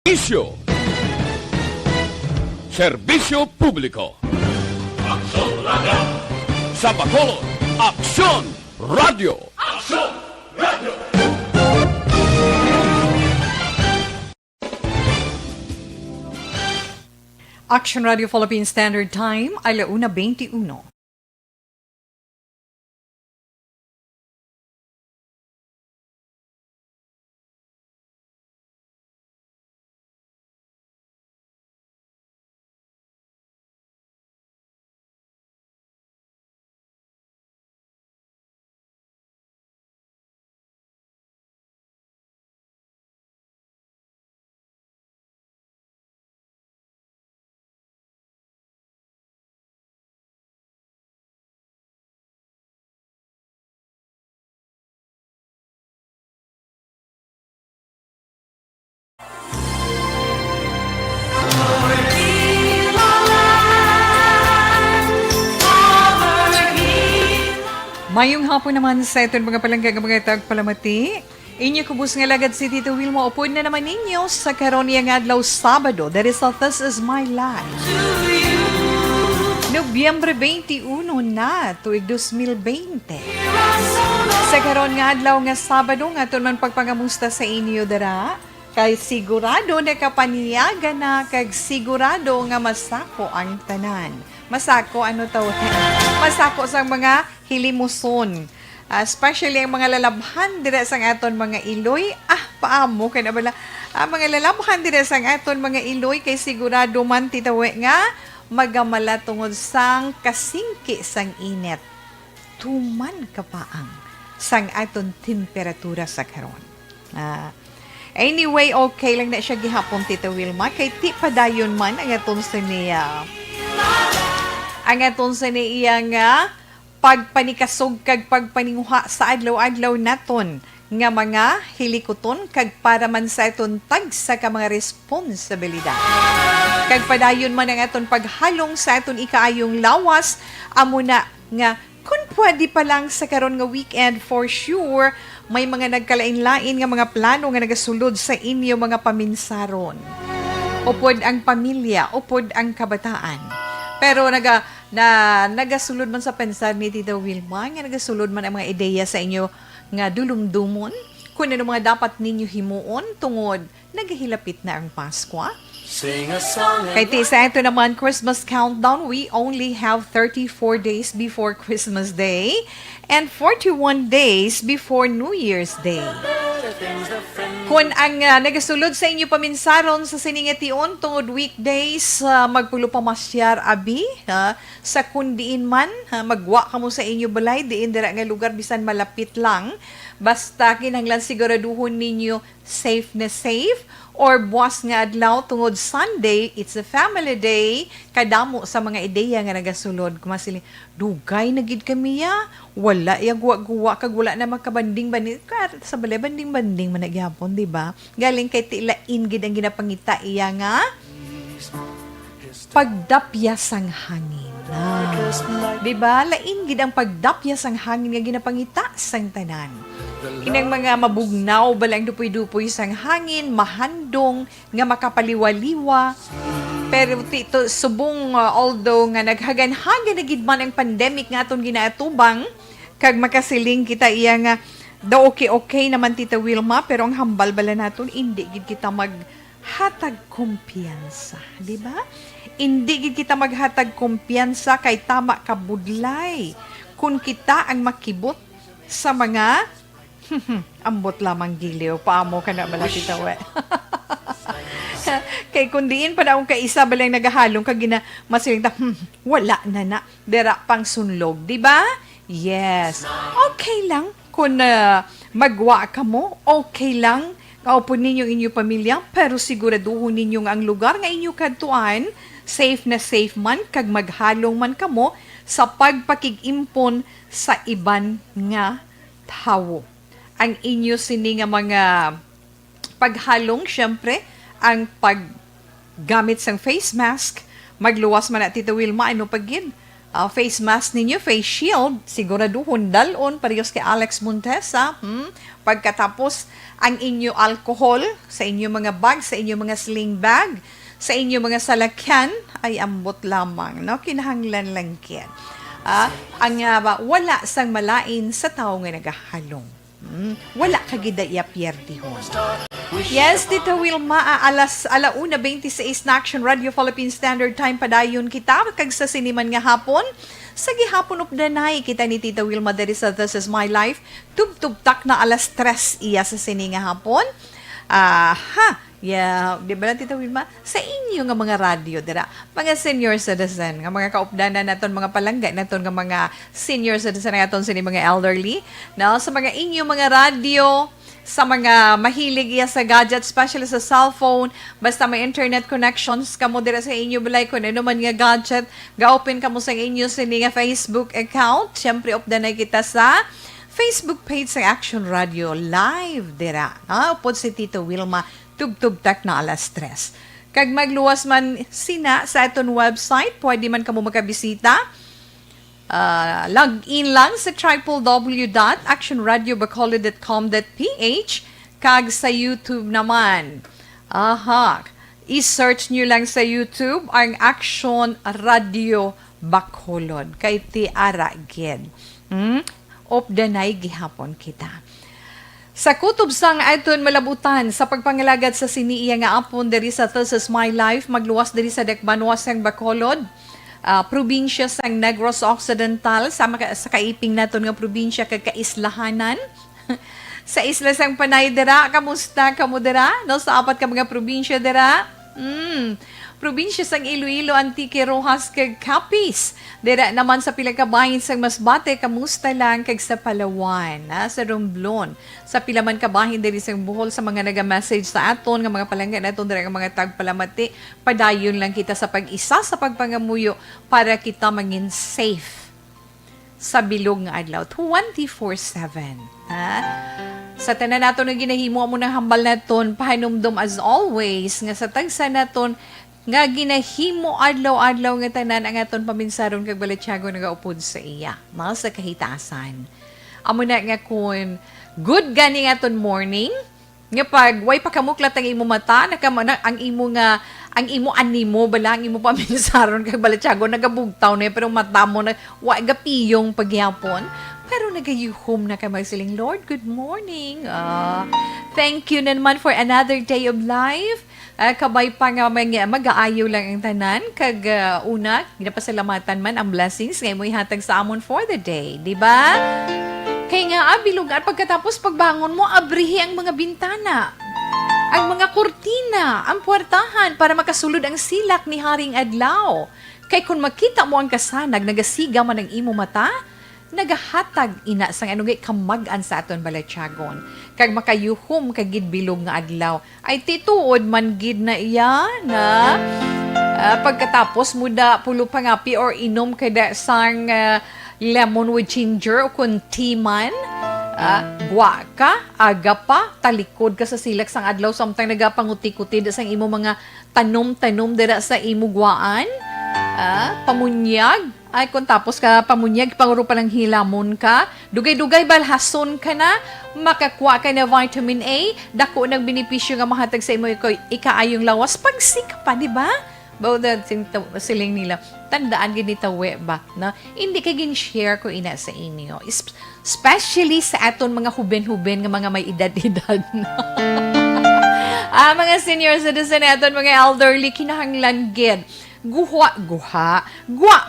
Isyo. Serbisyo Publiko. Aksyon Radio! Sa Bacolod, Aksyon Radio. Aksyon Radio! Action Radio Philippine Standard Time, 1:21. Mayong hapon naman sa itong mga palanggang mga tagpalamati. Inyo kubus nga lagad si Tito Wilma. Upod na naman ninyo sa karon nga adlaw Sabado. That is This Is My Life. Nobyembre 21 na, tuig 2020. Sa karon nga adlaw nga Sabado, nga ito man pagpangamusta sa inyo dara. Kay sigurado na kapaniyaga na, kag sigurado nga masako ang tanan. Masako, ano tawag? Masako sa mga hilimuson. Especially ang mga lalabhan dire sa aton mga iloy. Paamo kay na bala. Mga lalabhan dire sa aton mga iloy kay sigurado man titawe nga magamala tungod sang kasingki sang init. Tuman kapaang sang aton temperatura sa karon. Anyway, okay lang na siya gihapon Tita Wilma kay ti padayon man ang aton sa niya. Ang aton sa niya nga pagpanikasog kag pagpaninguha sa adlaw-adlaw naton nga mga hilikoton kag para man sa aton tagsa ka mga responsibilidad. Kag padayon man ang aton paghalong sa aton ikaayong lawas amo na nga kung pwede pa lang sa karon nga weekend for sure may mga nagkalain-lain nga mga plano nga nagasulod sa inyo mga paminsaron. Upod ang pamilya, upod ang kabataan. Pero nagasulod man sa pensar ni Tita Wilma, nga nagasulod man ang mga ideya sa inyo nga dulumdumon, kung ano mga dapat ninyo himuon tungod nagahilapit na ang Pasko. Kay sa ito naman, Christmas countdown, we only have 34 days before Christmas Day and 41 days before New Year's Day. Kung ang nagasulod sa inyo paminsaron sa siningation tungod weekdays, magpulo pa masyar abi, sa kundiin man, magwa ka mo sa inyo balay, diin dira nga lugar bisan malapit lang, basta kinahanglan siguraduhon ninyo safe na safe, or buwas nga adlaw tungod Sunday, it's a family day, kadamo sa mga ideya nga nagasulod. Kumasili, dugay na gid kami wala guwa kag wala na makabanding-banding. Sa balay, banding-banding man nagyapon, di ba? Galing kay tilain gid ang ginapangita iya nga pagdapyas ang hangin. Di ba? Lain gid ang pagdapyas ang hangin nga ginapangita sang tanan. Kinang mga mabugnaw balang dupoy-dupoy sang hangin, mahandong, nga makapaliwaliwa. Pero tito, subong although nga naghagan-hagan na gid man ang pandemic nga aton ginaatubang, kag makasiling kita iya nga daw okay naman Tita Wilma, pero ang hambal bala naton hindi gid kita maghatag kumpiyansa, di ba? Hindi gid kita maghatag kumpiyansa kay tama ka budlay. Kung kita ang makibot sa mga ambot lamang giliw. Paamo ka na bala kita, we. Kay kundiin pa daw kaisa balang nagahalong kag gina masiling wala na. Dera pang sunlog, di ba? Yes. Okay lang kung magwa ka mo. Okay lang. Kaupon ninyo inyong pamilya, pero siguraduhon ninyo ang lugar nga inyo kadtuan, safe na safe man, kag maghalong man kamo sa pagpakig-impon sa iban nga tawo. Ang inyo sini nga mga paghalong, syempre, ang paggamit sang face mask, magluwas man na Tita Wilma, ano pagin? face mask ninyo, face shield, siguraduhon dalon parehas kay Alex Montesa. Pagkatapos, ang inyo alcohol sa inyo mga bag, sa inyo mga sling bag, sa inyo mga salakyan, ay ambot lamang, no? Kinahanglan lang yan. Wala sang malain sa tao nga nagahalong. Wala kagida iya pierdihon. Yes, Tita Wilma, alauna 26 na Action Radio Philippine Standard Time padayon kita kag sa siniman nga hapon. Sa gihapon updanay kita ni Tita Wilma diri sa This Is My Life. Tub-tub-tak na alas 3 iya sa sini nga hapon. Di ba Tita Wilma? Sa inyo nga mga radio, dira, mga senior citizen, nga mga kaupdanan naton, mga palangga naton, nga mga senior citizen naton, sa mga elderly, no? Sa mga inyo mga radio, sa mga mahilig iya sa gadget, especially sa cellphone, basta may internet connections kamo dira sa inyo, balay kung ano man nga gadget, ga-open kamo sa inyo sa nga Facebook account. Siyempre, updanay kita sa Facebook page sa Action Radio Live dira. Upod si Tito Wilma, tub-tub-tak na alas 3. Kag magluwas man sina sa aton website, pwede man kamo makabisita. Log in lang sa www.actionradiobacolod.com.ph kag sa YouTube naman. I-search nyo lang sa YouTube ang Action Radio Bacolod. Kay Tiara Gid. Opdanay gihapon kita. Sa kutob sang aton malabutan sa pagpangalagad sa siniiya nga apon diri sa This Is My Life, magluwas diri sa Dekbanwa sang Bacolod, probinsya sang Negros Occidental, sa kaiping naton nga probinsya kag kaislahanan. Sa isla sang Panay dira, kamusta kamo dira? No, sa apat ka mga probinsya dira? Probinsya sang Iloilo, Antique, Rojas, kag Capiz. Dira naman sa pila ka bahin sang Masbate, kamusta lang kag sa Palawan, sa Romblon. Sa pila man ka bahin diri sang Bohol, sa mga naga-message sa aton nga mga palangga naton dira nga mga tagpalamati, padayon lang kita sa pag-isa sa pagpangamuyo para kita mangin safe sa bilog nga adlaw 24/7. Sa tanan naton nga ginahimo mo ng hambal naton, pahinumdom as always nga sa tagsa naton nga ginahimo adlaw-adlaw nga tanan ang aton paminsaron kag Balenciago nagaupod sa iya, mga sa kahitasan. Amo na nga kun good gani nga aton morning, nga pag way pakamuklat ang imo mata, ang imo animo bala ang imo paminsaron kag Balenciago nagabugtaw na pero mata mo na wa gapiyong pagyapon. Pero nagayuhom na ka magsiling, Lord, good morning. Thank you naman for another day of life. Kabay pa nga mag-aayaw lang ang tanan. Kag una, ginapasalamatan man ang blessings ngayon mo ihatag sa amon for the day. Diba? Kaya nga, bilog at pagkatapos pagbangon mo, abrihi ang mga bintana. Ang mga kurtina, ang puwertahan para makasulod ang silak ni Haring Adlaw. Kaya kung makita mo ang kasanag, nagasiga man ang imo mata, nagahatag ina sang anugay kamagan sa aton Balenciagon. Kag makayuhom kagid bilog nga adlaw ay tituod man gid na iya na pagkatapos muda pulo pangapi or inom kada sang lemon with ginger o kun tea man. Gwa ka, aga pa, talikod ka sa silak sang adlaw samtang nagapanguti-kuti sang imo mga tanom-tanom dira sa imo gwaan. Pamunyag. Ay, kung tapos ka pamunyag, panguro pa ng hilamon ka, dugay-dugay balhason ka na, makakuha ka na vitamin A, dako ng benepisyo nga mahatag sa imo ikaayong lawas, pagsika pa, di ba? Bawda siling nila, tandaan ganito ba, na hindi ka gin-share ko ina sa inyo. Especially sa aton mga huben-huben nga mga may edad-edad na. Mga senior citizen aton, mga elderly, kinahanglan gid. Guha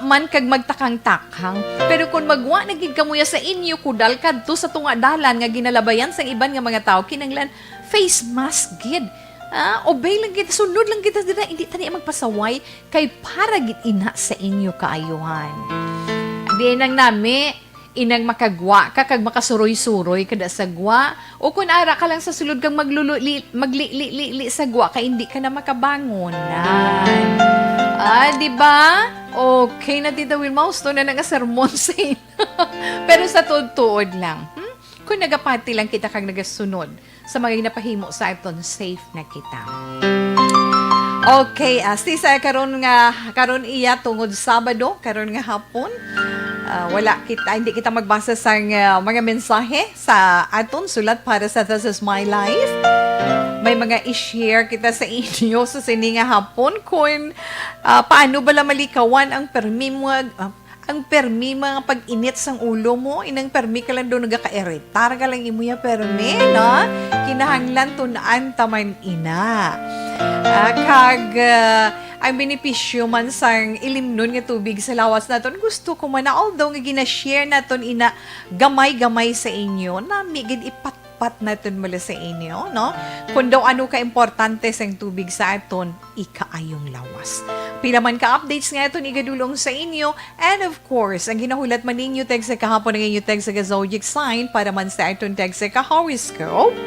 man kag magtakang-takang. Pero kung magwa nagig kamuya sa inyo kudal kadto sa tunga dalan nga ginalabayan sang iban nga mga tao kinanglan face mask gid. Obey lang kita, sunod lang kita dira, hindi tani magpasaway kay para gid ina sa inyo kaayuhan. Di nang nami inang makagwa ka kag makasuroy-suroy kada sa gwa o kun ara ka lang sa sulod kang magli sa gwa kay hindi ka na makabangon. Di ba? Okay na Tita Wilma, gusto na nag-sermon sa inyo. Pero sa tuod lang. Kung nagapati lang kita kang nagasunod sa mga ginapahimo sa aton, safe na kita. Okay, sa karon iya tungod Sabado, karon nga hapon. Hindi kita magbasa sa mga mensahe sa aton sulat para sa This Is My Life. May mga i-share kita sa inyo sa sini nga hapon kung paano bala malikawan ang permi mga pag-init sang ulo mo, inang permi ka lang doon nagaka-eritar ka lang imuya permi, no? Kinahanglan tunaan taman ina. Ang benepisyo man sang ilimnon nga tubig sa lawas naton, gusto ko man na although nga gina-share naton ina gamay-gamay sa inyo, na migid ipatpat naton mula sa inyo, no? Kung daw ano ka-importante sang tubig sa aton, ikaayong lawas. Pila man ka-updates nga ito igadulong sa inyo. And of course, ang ginahulat man ninyo tag sa kahapon ng inyo tag sa zodiac sign para man sa aton tag sa horoscope.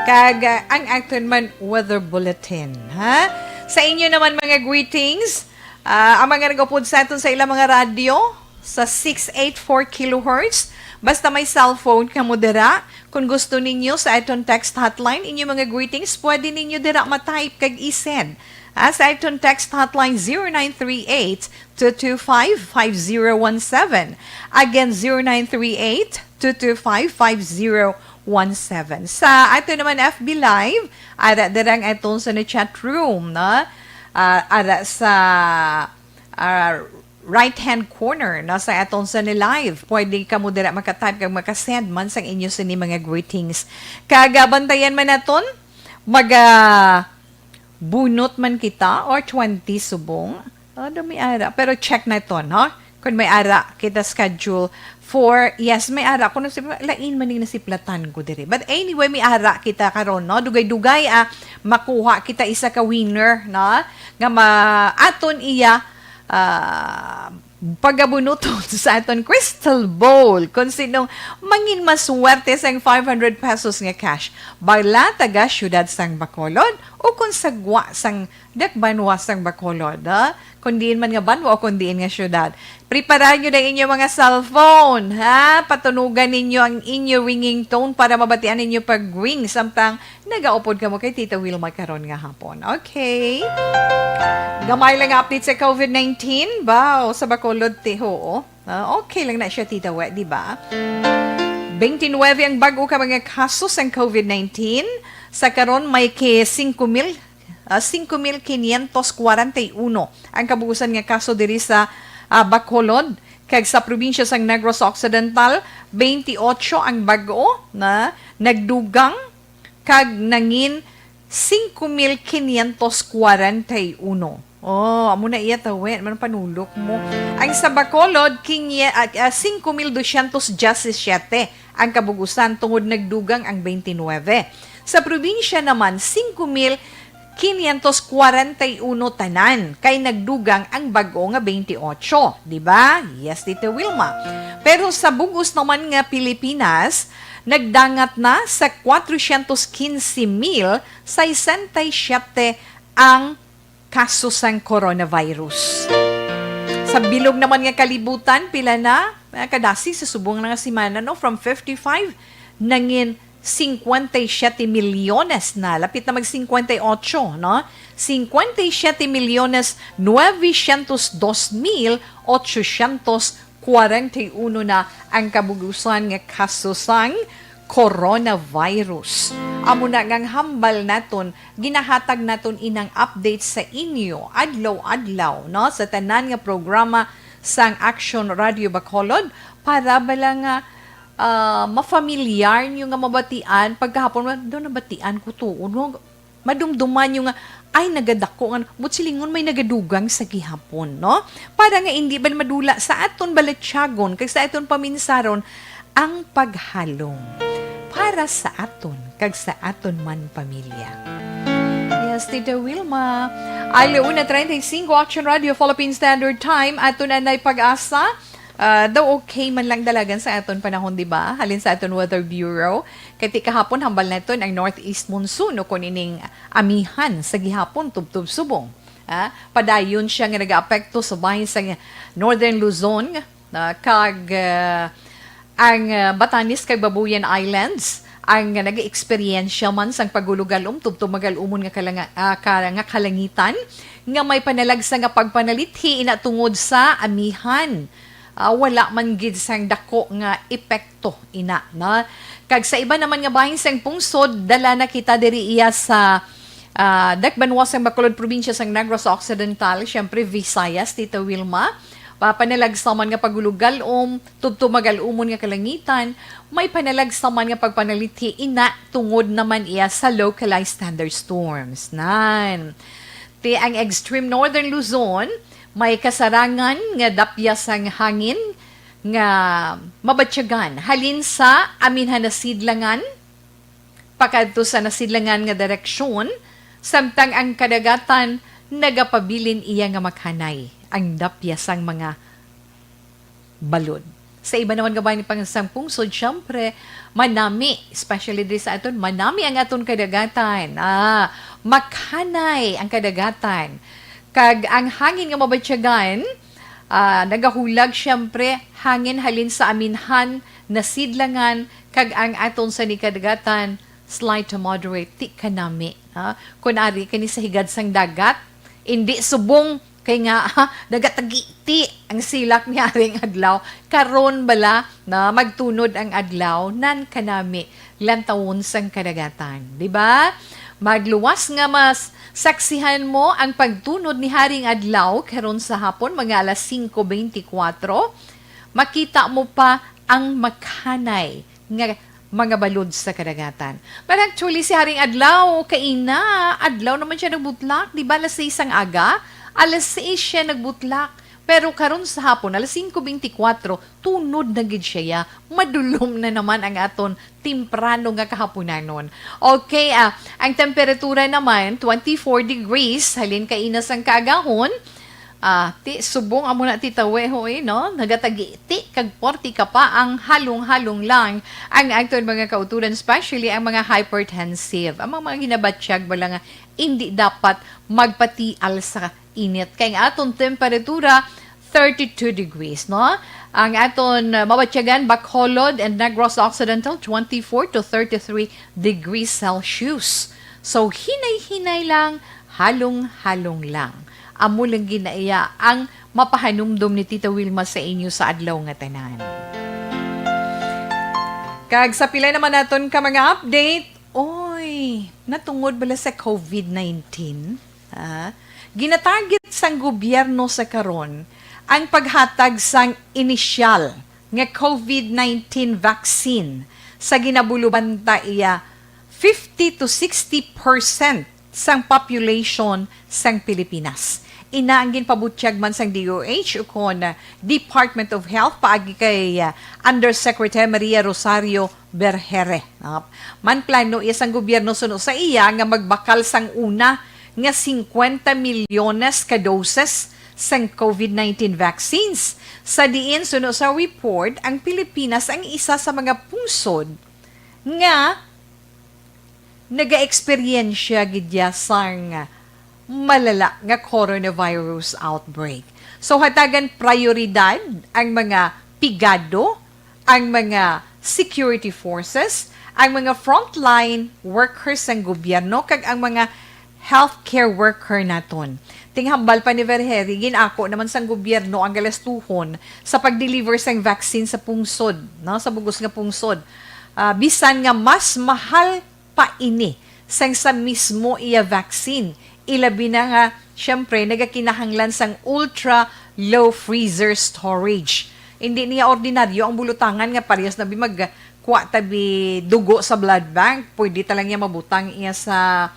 Kag ang aton man weather bulletin. Ha? Sa inyo naman mga greetings. Ang mga nagupod sa aton sa ilang mga radyo sa 684 kHz. Basta may cellphone ka mo dira. Kung gusto ninyo sa aton text hotline, inyo mga greetings, pwede ninyo dira ma-type kag i-send. Sa iton text hotline 0938-225-5017. Again, 0938-225-5017. Sa ato naman FB Live, ara darang aton sa chat room, no? Ara sa right-hand corner, no? Sa aton sa live. Pwede ka mo dira makatype kag makasend man sang inyo sa ni mga greetings. Kagabantayan man naton, bunot man kita or 20 subong. May ara. Pero check na ito, no? Kung may ara, kita schedule for, yes, may ara. Kung lain man na si platan ko diri. But anyway, may ara kita karon, no? Dugay-dugay, makuha kita isa ka winner, no? Nga aton iya, pagabunuton sa aton crystal bowl kung sinong mangin maswerte sang 500 pesos nga cash bala taga syudad sang Bacolod o kung sagwa sang dakbanwa sang Bacolod, kung diin man nga banwa o kung diin nga syudad. Preparahan nyo na inyo mga cellphone, ha? Patunugan ninyo ang inyo ringing tone para mabatian ninyo pag-ring samtang nagaupod ka mo kay Tita Wilma karon nga hapon. Okay? Gamay lang update sa COVID-19 ba? O sa Bacolod, tiho. Okay lang na siya, Tita We, di ba? 29 ang bago ka mga kaso sa COVID-19. Sa karon may ke 5,541 ang kabuusan nga kaso diri sa Bacolod. Kag sa probinsya sang Negros Occidental, 28 ang bago na nagdugang kag nangin 5,541. Amo na iya tawin, man panulok mo. Ang sa Bacolod, 5,217 ang kabugusan tungod nagdugang ang 29. Sa probinsya naman, 5,541 tanan kay nagdugang ang bago nga 28, di ba? Yes, Tita Wilma. Pero sa bugos naman nga Pilipinas, nagdangat na sa 415,067 ang kaso sang coronavirus. Sa bilog naman nga kalibutan, pila na kadasi sa subong nga simana, no? From 55 nangin 57 milyones na, lapit na mag 58, no? 57,902,841 na ang kabugusan nga kaso sang coronavirus. Amo na ngang hambal naton, ginahatag naton inang update sa inyo adlaw-adlaw, no? Sa tanan nga programa sang Action Radio Bacolod para bala nga mafamiliar nyo nga mabatian pagkahapon doon nabatian ko to madumduman nyo nga ay nagadako nga silingon may nagadugang sa gihapon, no? Para nga hindi ba madula sa aton balatsyagon kag sa aton paminsaron ang paghalong para sa aton kag sa aton man pamilya. Yes, Tita Wilma. Alauna 35 Action Radio Philippine Standard Time aton anay pag-asa. Daw okay man lang dalagan sa aton panahon, di ba? Halin sa aton Weather Bureau. Kati kahapon hambal na ito ang northeast monsoon o kunining amihan sa gihapon tubtub subong. Padayon siya nga nag-aapekto sa bahin sa Northern Luzon kag ang Batanes kag Babuyan Islands ang nag-experiensya man sang pagulugalom tubto magalumon nga nga kalangitan nga may panalagsa nga pagpanalithi ina tungod sa amihan. Wala man gid sang dako nga epekto ina na kag sa iba naman nga bahin sang pungsod dala na kita diri iya sa Dakbanwa sang Bacolod probinsya sang Negros Occidental, syempre Visayas, Tita Wilma. Panalagsaman nga pagulugalom, tubto magalumon nga kalangitan, may panalagsaman nga pagpanalithi ina tungod naman iya sa localized thunderstorms. Nan. Ti ang extreme northern Luzon, may kasarangan nga dapyas ang hangin nga mabatsyagan halin sa aminhan na sidlangan pakadto sa nasidlangan nga direksyon samtang ang kadagatan nagapabilin iya nga maghanay ang dapyasang mga balod. Sa iba naman gabayan ni pangasang pungsod, syempre, manami, especially diri sa aton, manami ang aton kadagatan. Makhanay ang kadagatan. Kag ang hangin nga mabatsyagan, nagahulag syempre, hangin halin sa aminhan, nasidlangan, kag ang aton sa nikadagatan, slight to moderate, ti kanami. Kunari, kani sa higad sang dagat, hindi subong, kay nga, nagatagiti ang silak ni Haring Adlaw. Karon bala na magtunod ang adlaw, nan kanami, lantawon sang kadagatan. Diba? Magluwas nga mas saksihan mo ang pagtunod ni Haring Adlaw karon sa hapon, mga alas 5:24. Makita mo pa ang makhanay nga mga balod sa kadagatan. But actually, si Haring Adlaw, kaina, adlaw naman siya nagbutlak. Diba? Alas 6 ang aga, alas 6 siya nagbutlak. Pero karon sa hapon, alas 5:24, tunod na gid siya. Madulom na naman ang aton timprano nga kahaponanon. Okay, ang temperatura naman, 24 degrees, halin kainas ang kaagahon. Ti subong amo na ti taweho no? Nagatagi ti kag 40 ka pa ang halong-halong lang ang aton mga kauturan, especially ang mga hypertensive. Ang mga ginabatsyag bala nga hindi dapat magpatial sa init. Kay ang aton temperatura 32 degrees, no? Ang aton mabatsyagan Bacolod and Negros Occidental 24 to 33 degrees Celsius. So hinay-hinay lang, halong-halong lang. Amo lang ginaiya ang mapahanumdum ni Tita Wilma sa inyo sa adlaw nga tanan. Kag sa pila naman naton ka mga update, oy, natungod bala sa COVID-19, ginatarget sang gobyerno sa karon ang paghatag sang inisyal nga COVID-19 vaccine sa ginabuluban ta iya 50 to 60% sang population sang Pilipinas. Ina ang ginpabutyag man sang DOH o kon Department of Health paagi kay Undersecretary Maria Rosario Berhere. Man plano isang gobyerno suno sa iya nga magbakal sang una nga 50 milyones ka doses sang COVID-19 vaccines. Sa diin suno sa report, ang Pilipinas ang isa sa mga pungsod nga naga-eksperyensya gidya sang malala nga coronavirus outbreak. So hatagan prioridad ang mga pigado, ang mga security forces, ang mga frontline workers ng gobyerno, kag ang mga healthcare worker naton. Tinghambal pa ni Verheri, ginako naman sang gobyerno ang galastuhon sa pag-deliver sang vaccine sa pungsod, no? Sa bugos nga pungsod. Bisan nga mas mahal pa ini sang sa mismo iya vaccine. Ilabi na nga, syempre, nagakinahanglan sang ultra low freezer storage. Hindi niya ordinaryo ang bulutangan nga parehas na magkuha tabi dugo sa blood bank. Pwede talang niya mabutang iya sa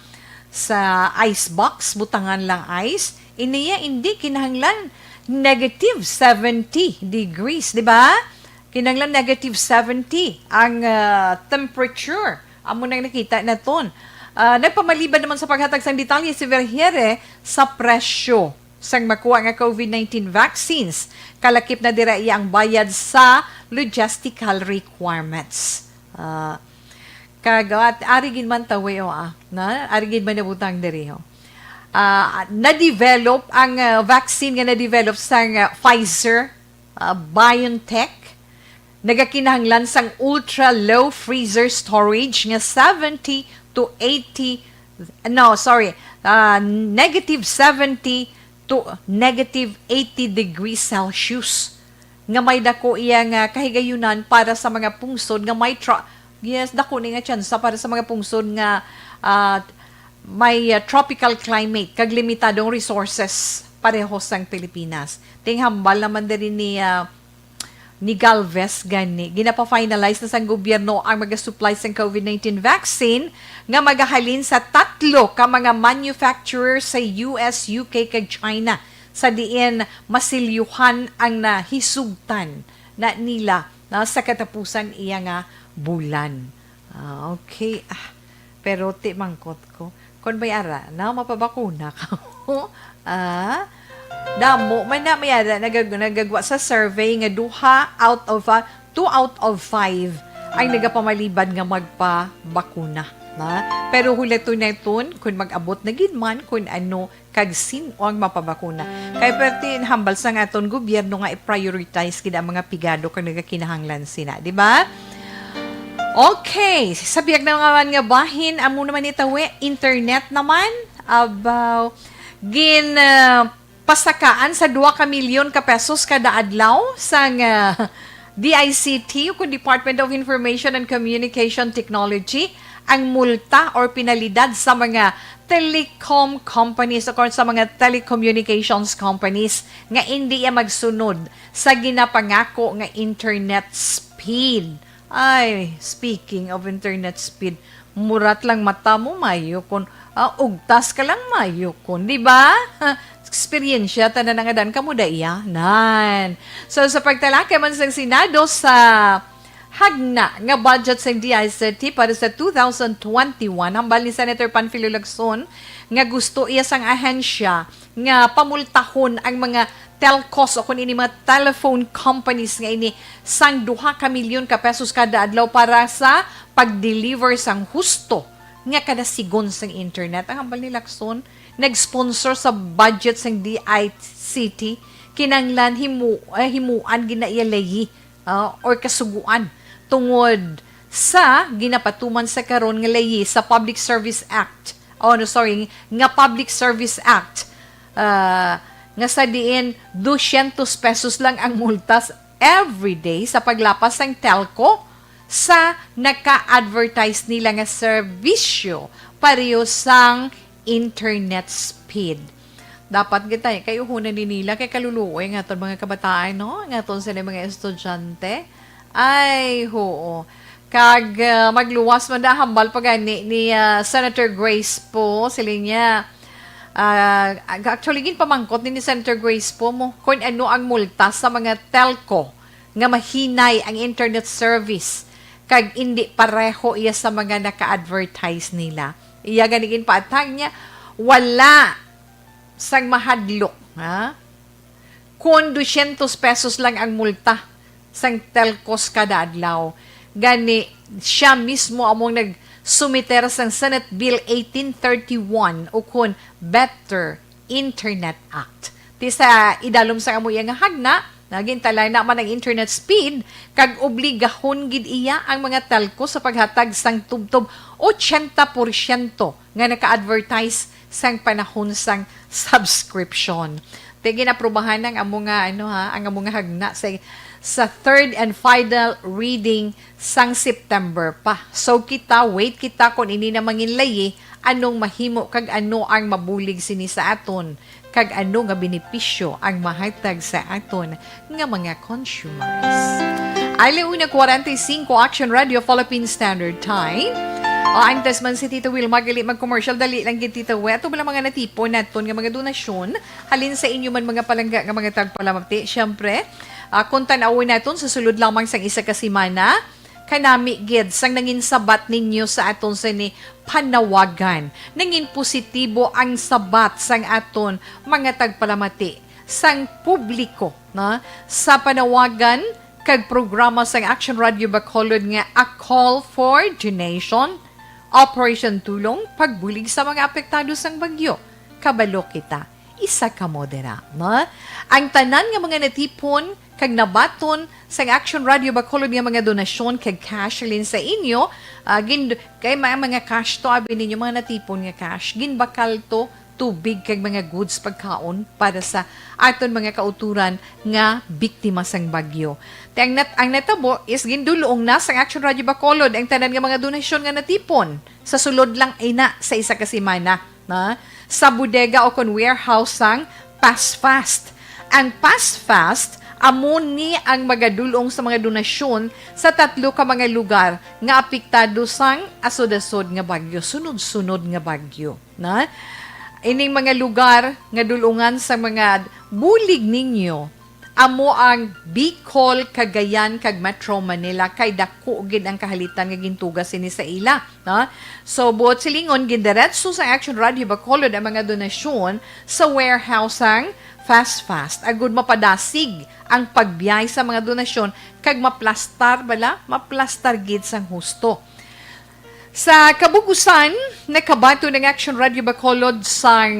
ice box, butangan lang ice. Iniya hindi kinahanglan negative 70 degrees, di ba? Kinahanglan negative 70 ang temperature. Amo nang nakita na ton. Nagpamaliban naman sa paghatag sang detalye si Verhiere sa presyo sang makuha nga COVID-19 vaccines. Kalakip na dira iya ang bayad sa logistical requirements. Kagat arigin man tawe na arigin man nabutang diri na-develop ang vaccine nga na-develop sang Pfizer, BioNTech nagakinahanglan sang ultra low freezer storage nga 70 to 80 negative 70 to negative 80 degrees Celsius nga may dako iya nga kahigayunan para sa mga pungsod nga may dako ni nga chance para sa mga pungsod nga may tropical climate kag limitadong resources pareho sang Pilipinas. Ting hambal naman din ni Galvez gani ginapa-finalize na sang gobyerno ang mag-supply sang COVID-19 vaccine nga magahalin sa 3 ka mga manufacturer sa US, UK kag China sa diin masilyuhan ang nahisugtan na nila sa katapusan iya nga bulan. Okay. Pero ti mangkot ko kon bayara na mapabakuna ka. Damo man na mayada nagagwa sa survey nga 2 out of 5 ang nagapamalibad nga magpabakuna na. Pero hulaton kung mag-abot na gid man kung ano kag sino ang mapabakuna. Kay pertin hambal sa nga aton gobyerno nga i-prioritize gid ang mga pigado kag nagakinahanglan sina, di ba? Okay, sa biyag naman nga bahin amo naman itawi internet naman about pasakaan sa 2 ka milyon ka pesos kada adlaw sang DICT o Department of Information and Communication Technology ang multa or penalidad sa mga telecom companies o sa mga telecommunications companies nga hindi magsunod sa ginapangako nga internet speed. Ay, speaking of internet speed, murat lang mata mo mayo kun ugtas ka lang mayo kun, di ba? Experiensya tanan nga dan kamo da iya nan. So sa pagtalakay man sa Senado sa hagna nga budget sa DICT para sa 2021 hambal ni Senator Panfilo Lacson nga gusto iya sang ahensya nga pamultahon ang mga telcos o kun ini mga telephone companies nga ini sang 2 ka milyon ka pesos kada adlaw para sa pag-deliver sang husto nga kada sigon sang internet. Ang hambal ni Lacson nag-sponsor sa budget sang DICT kinanglan himuan ginaialayi or kasuguan tungod sa ginapatuman sa karon nga layi sa Public Service Act. Nga Public Service Act. Nga sa diin 200 pesos lang ang multas every day sa paglapas ng telco sa naka-advertise nila nga serbisyo pareho sang internet speed. Dapat kita kayo hunan din nila kay kaluluoy nga ton mga kabataan no nga ton sila mga estudyante. Ay hoo. Kag magluwas man da hambal pa gani ni Senator Grace po sila niya. Actually gin pamangkot ni Senator Grace po mo kung ano ang multa sa mga telco nga mahinay ang internet service kag hindi pareho iya sa mga naka-advertise nila. Iya ganigin paatag niya wala sang mahadlok kung 200 pesos lang ang multa sang telcos kada adlaw. Gani siya mismo among nagsumiter sang Senate Bill 1831 o kun Better Internet Act. Ti sa idalom sa amo nga hagna naging talay na man ang internet speed kag obligahon gid iya ang mga telco sa paghatag sang tubtob 80% nga naka-advertise sang panahon sang subscription. Te ginaprubahan ng amo nga ang amo nga hagna sa third and final reading sang September pa. So wait kita kung ini na manginlayi anong mahimo kag ano ang mabulig sini sa aton kag ano nga benepisyo ang mahatag sa aton nga mga consumers. Alauna 45 Action Radio Philippine Standard Time. Ang tasman si Tito Will magali mag-commercial dali lang gid Tito We. Ato bala mga natipo naton nga mga donasyon halin sa inyo man mga palangga nga mga tagpalamati. Syempre, kung tanawin naton sa sulod lamang sang isa ka semana, kanami gid sang nangin sabat ninyo sa aton sa ni panawagan. Nangin positibo ang sabat sang aton mga tagpalamati sang publiko sa panawagan kag programa sang Action Radio Bacolod nga A Call for Donation, Operation Tulong Pagbulig sa mga apektado sang bagyo. Kabalo kita. isa ka modera. No? Ang tanan nga mga natipon kag nabaton sa Action Radio Bacolod nga mga donasyon kag cash lin sa inyo, kay mga cash to abi ninyo mga natipon nga cash, ginbakal to tubig kag mga goods pagkaon para sa aton mga kauturan nga biktima sang bagyo. Ang natabo is gindulong na sa Action Radio Bacolod ang tanan nga mga donasyon nga natipon sa sulod lang ina sa isa ka semana na sa bodega o kon warehouse sang Pass Fast. Ang Pass Fast amo ni ang magadulong sa mga donasyon sa 3 ka mga lugar nga apektado sang asod-asod nga bagyo, sunod-sunod nga bagyo, na ining mga lugar nga dulungan sa mga bulig ninyo amo ang Bicol, Cagayan kag Metro Manila kay dako gid ang kahalitan nga gintugas ini sa ila, no? So buot silingon gindiretso sa Action Radio Bacolod ang mga donasyon sa warehouse ang Fast agud mapadasig ang pagbiyay sa mga donasyon kag maplastar gid sang husto. Sa kabugusan, nakabato ng Action Radio Bacolod sang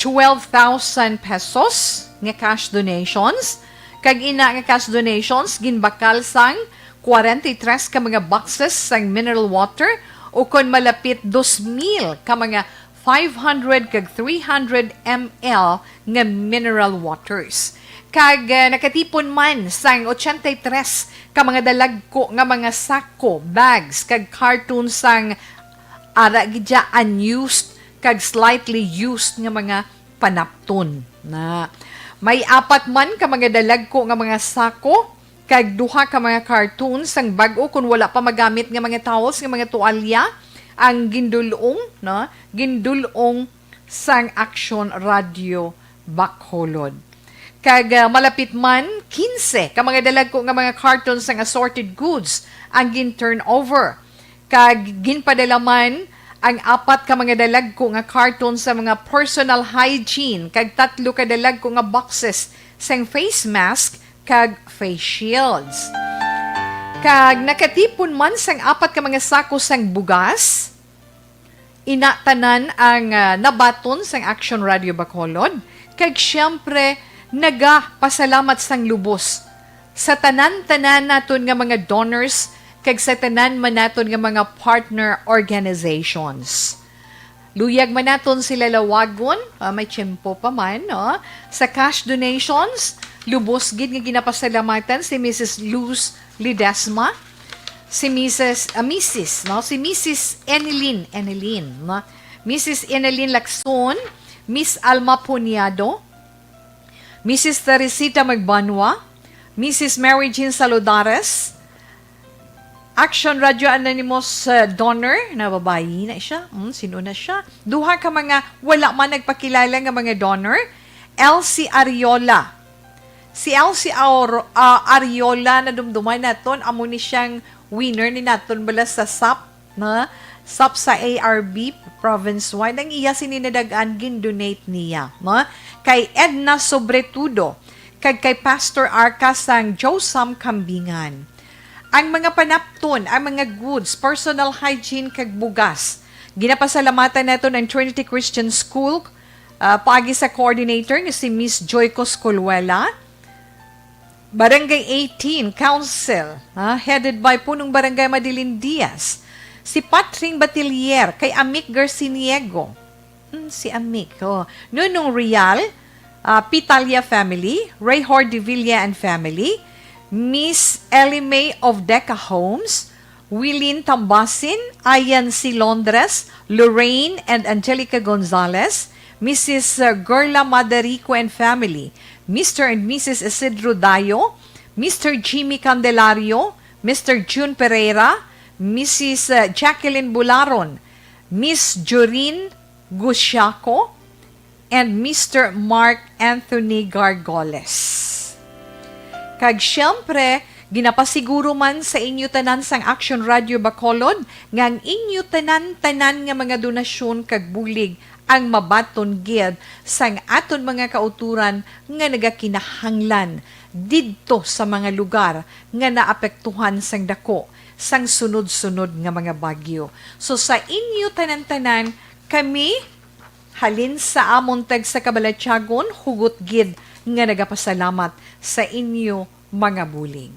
12,000 pesos nga cash donations. Kag ina nga cash donations, ginbakal sang 43 ka mga boxes sang mineral water o kon malapit 2,000 ka mga 500 kag 300 ml nga mineral waters. Kag nakatipon man sang 83 ka mga dalagko nga mga sako, bags, kag cartoons sang ara gidya unused kag slightly used nga mga panapton. Na may 4 man ka mga dalagko nga mga sako kag 2 ka mga cartoons sang bag-o kung wala pa magamit nga mga towels nga mga tuwalya ang gindulong sang Action Radio Bacolod. Kag malapit man 15 ka mga dalagko nga mga cartons sang assorted goods ang gin-turnover. Kag ginpadala man ang 4 ka mga dalagko nga cartons sa mga personal hygiene kag 3 ka dalagko nga boxes sang face mask kag face shields. Kag nakatipon man sang 4 ka mga sako sang bugas, inatanan ang nabaton sang Action Radio Bacolod. Kag syempre pasalamat sang lubos sa tanan-tanan naton nga mga donors kag sa tanan man naton nga mga partner organizations. Luyag man naton sila lawagon, may tiyempo pa man, no? Sa cash donations, lubos gid nga ginapasalamatan si Mrs. Luz Lidesma, si Mrs. Enelin, no? Mrs. Enelin Lacson, Miss Alma Punyado, Mrs. Teresita Magbanwa, Mrs. Mary Jean Saludares, Action Radio Anonymous donor, na babae na siya. Sino na siya? 2 ka mga wala man nagpakilala nga mga donor. Elsie Ariola. Si Elsie Ariola na dumduman naton, amo ni siyang winner ni naton bala sa SAP, na SAP sa ARB province-wide. Ang iya sininadagaan gin-donate niya, no? Kay Edna Sobretudo, kag kay Pastor Arca sang Josam Kambingan. Ang mga panapton, ang mga goods, personal hygiene kag bugas, ginapasalamatan nato ng Trinity Christian School, paagi sa coordinator ni si Miss Joy Coscolwela, Barangay 18 Council, headed by punong Barangay Madilin Diaz, si Patring Batilier, kay Amic Garciniego, si Amic, Nunong Real, Pitalia family, Ray Hordevilla and family, Miss Ellie May of Deca Homes, Willine Tambasin, Ayan C. Londres, Lorraine and Angelica Gonzalez, Mrs. Gerla Madarico and family, Mr. and Mrs. Isidro Dayo, Mr. Jimmy Candelario, Mr. June Pereira, Mrs. Jacqueline Bularon, Miss Jorin Gusciaco, and Mr. Mark Anthony Gargoles. Kag syempre, ginapasiguro man sa inyo tanan sang Action Radio Bacolod nga ang inyo tanan-tanan nga mga donasyon kag bulig ang mabaton gid sang aton mga kauturan nga nagakinahanglan didto sa mga lugar nga naapektuhan sang dako sang sunod-sunod nga mga bagyo. So sa inyo tanan-tanan, kami halin sa amon tag sa Kabalatyagon, hugot gid nga nagapasalamat sa inyo mga bulig.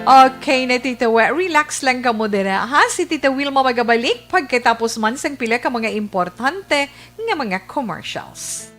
Okay na Tita Wel, relax lang ka mo dira ha. Si Tita Wilma magabalik pagkatapos man sang pila ka mga importante nga mga commercials.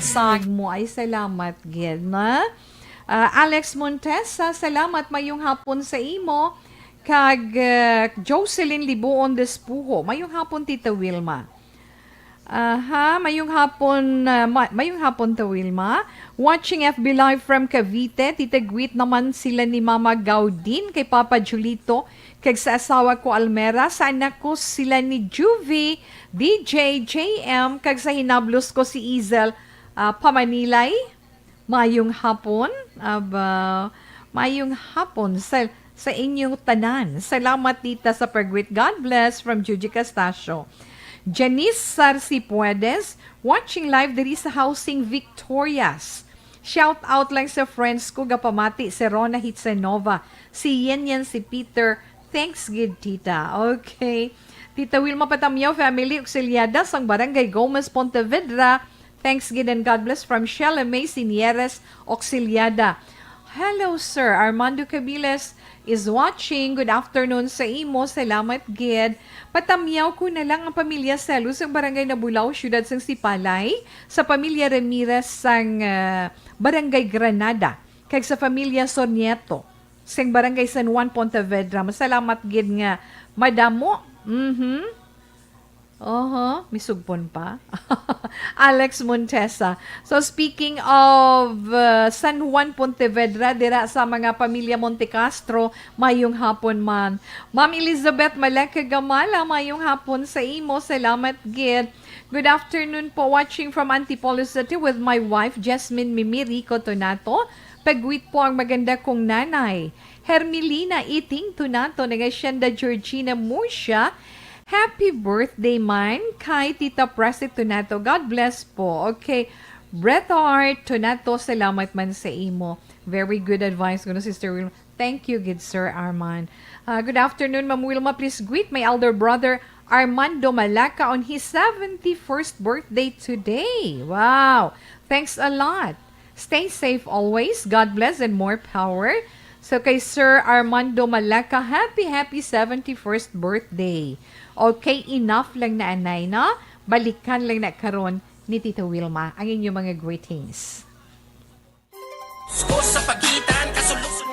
Sag mo ay salamat gid na. Alex Montesa, salamat mayong hapon sa imo. Kag Jocelyn Libuon Despujo, mayong hapon Tita Wilma. Mayong hapon ta Wilma. Watching FB Live from Cavite, Tita Gwit naman sila ni Mama Gaudin kay Papa Julito. Kag sa asawa ko Almera, sa anak ko sila ni Juvie, DJ, JM, kag sa hinablos ko si Izel Pamanilay. Mayong hapon. Mayong hapon sa inyong tanan. Salamat tita sa pagwit. God bless from Juji Castasio. Janice Sarcipuedes, watching live diri sa Housing Victorias. Shout out lang sa friends ko gapamati si Rona Hitsenova, si Yenyen, si Peter. Thanks gid tita. Okay. Tita Wilma Patamyaw, family auxiliada sang Barangay Gomez, Pontevedra. Thanks gid and God bless from Shella May Sinieres, Auxiliada. Hello sir, Armando Cabiles is watching. Good afternoon sa imo. Salamat gid. Patamyaw ko na lang ang pamilya Selu sa Barangay Nabulaw, Siyudad sang Sipalay, sa pamilya Ramirez sang Barangay Granada, kag sa pamilya Sonieto sang Barangay San Juan, Pontevedra. Masalamat gid nga madamo. Misugpon pa. Alex Montesa. So speaking of San Juan, Pontevedra, dira sa mga pamilya Montecastro, mayong hapon man. Ma'am Elizabeth Maleka Gamala, mayong hapon sa imo. Salamat gid. Good afternoon po, watching from Antipolo City with my wife, Jasmine Mimiri Cotonato. Pagwit po ang maganda kong nanay, Hermelina Iting Tunato, Nagasyenda Georgina Murcia. Happy birthday man kay Tita Presit Tunato. God bless po. Okay. Brethart Tunato, salamat man sa imo. Very good advice, kuno Sister Wilma. Thank you, good Sir Arman. Good afternoon, Ma'am Wilma. Please greet my elder brother, Armando Malaca, on his 71st birthday today. Wow. Thanks a lot. Stay safe always. God bless and more power. So kay Sir Armando Malaca, happy 71st birthday. Okay, enough lang na anay, no? Balikan lang na karon ni Tita Wilma ang inyong mga greetings. Sa pagitan, kasulok.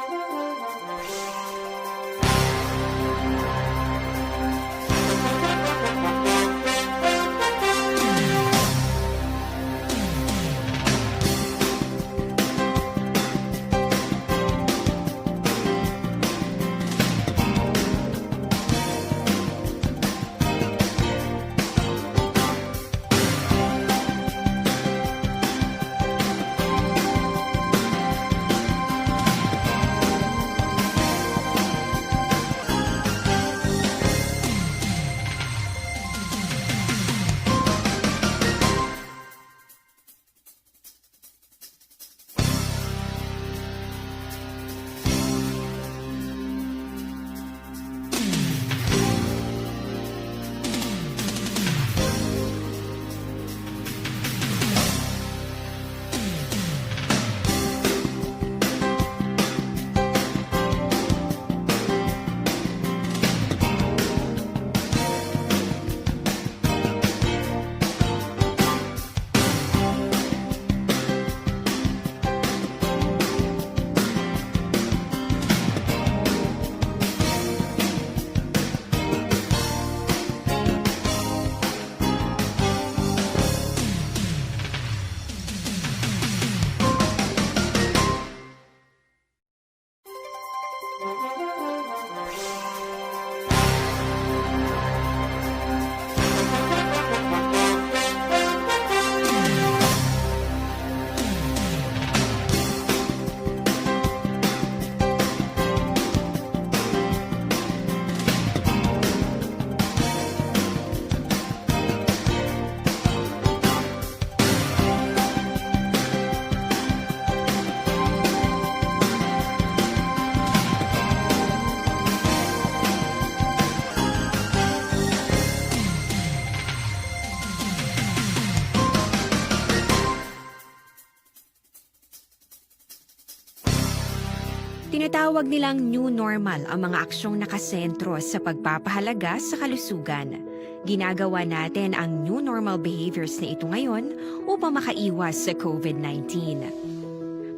Tinatawag nilang new normal ang mga aksyong nakasentro sa pagpapahalaga sa kalusugan. Ginagawa natin ang new normal behaviors na ito ngayon upang makaiwas sa COVID-19.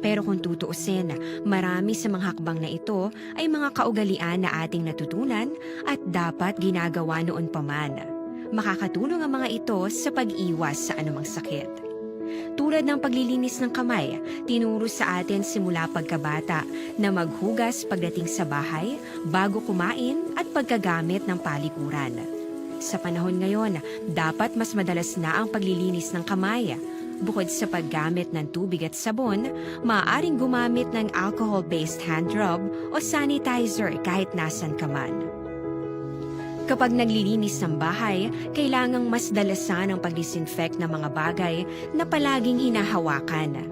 Pero kung tutuusin, marami sa mga hakbang na ito ay mga kaugalian na ating natutunan at dapat ginagawa noon pa man. Makakatulong ang mga ito sa pag-iwas sa anumang sakit. Tulad ng paglilinis ng kamay, tinuro sa atin simula pagkabata na maghugas pagdating sa bahay, bago kumain at pagkagamit ng palikuran. Sa panahon ngayon, dapat mas madalas na ang paglilinis ng kamay. Bukod sa paggamit ng tubig at sabon, maaaring gumamit ng alcohol-based hand rub o sanitizer kahit nasan ka man. Kapag naglilinis ng bahay, kailangang mas dalasan ang pag-disinfect ng mga bagay na palaging hinahawakan.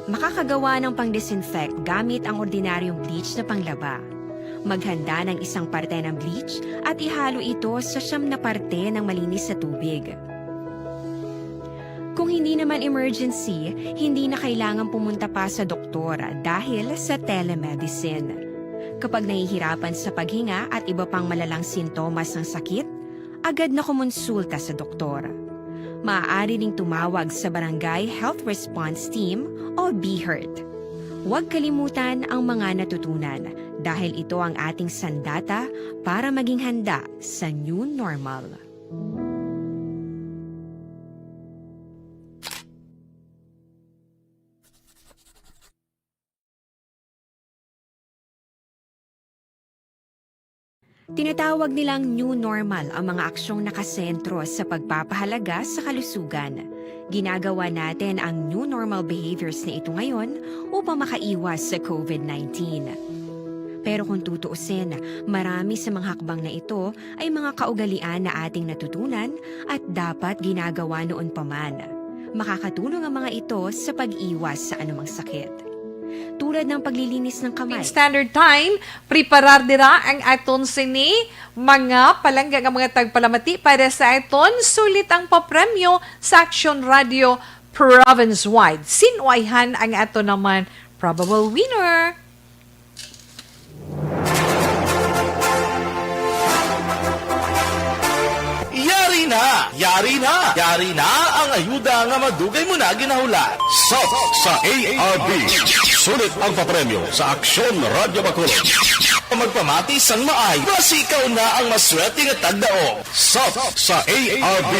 Makakagawa ng pang-disinfect gamit ang ordinaryong bleach na panglaba. Maghanda ng isang parte ng bleach at ihalo ito sa 9 na parte ng malinis na tubig. Kung hindi naman emergency, hindi na kailangan pumunta pa sa doktor dahil sa telemedicine. Kapag nahihirapan sa paghinga at iba pang malalang sintomas ng sakit, agad na kumonsulta sa doktor. Maaari ring tumawag sa Barangay Health Response Team o BHERT. Huwag kalimutan ang mga natutunan dahil ito ang ating sandata para maging handa sa new normal. Tinatawag nilang new normal ang mga aksyong nakasentro sa pagpapahalaga sa kalusugan. Ginagawa natin ang new normal behaviors na ito ngayon upang makaiwas sa COVID-19. Pero kung tutuusin, marami sa mga hakbang na ito ay mga kaugalian na ating natutunan at dapat ginagawa noon pa man. Makakatulong ang mga ito sa pag-iwas sa anumang sakit. Tulad ng paglilinis ng kamay. Standard Time, preparar dira ang aton sini mga palangga nga mga tagpalamati para sa aton sulit ang papremyo sa Action Radio province-wide. Sinwayhan ang aton naman probable winner. Yari na ang ayuda nga madugay mo na ginahulat. Sa ARB, sulit ang papremyo sa Aksyon Radio Bacolod. Magpamati sang maay, basi ikaw na ang maswerte nga tagdao. Sa ARB,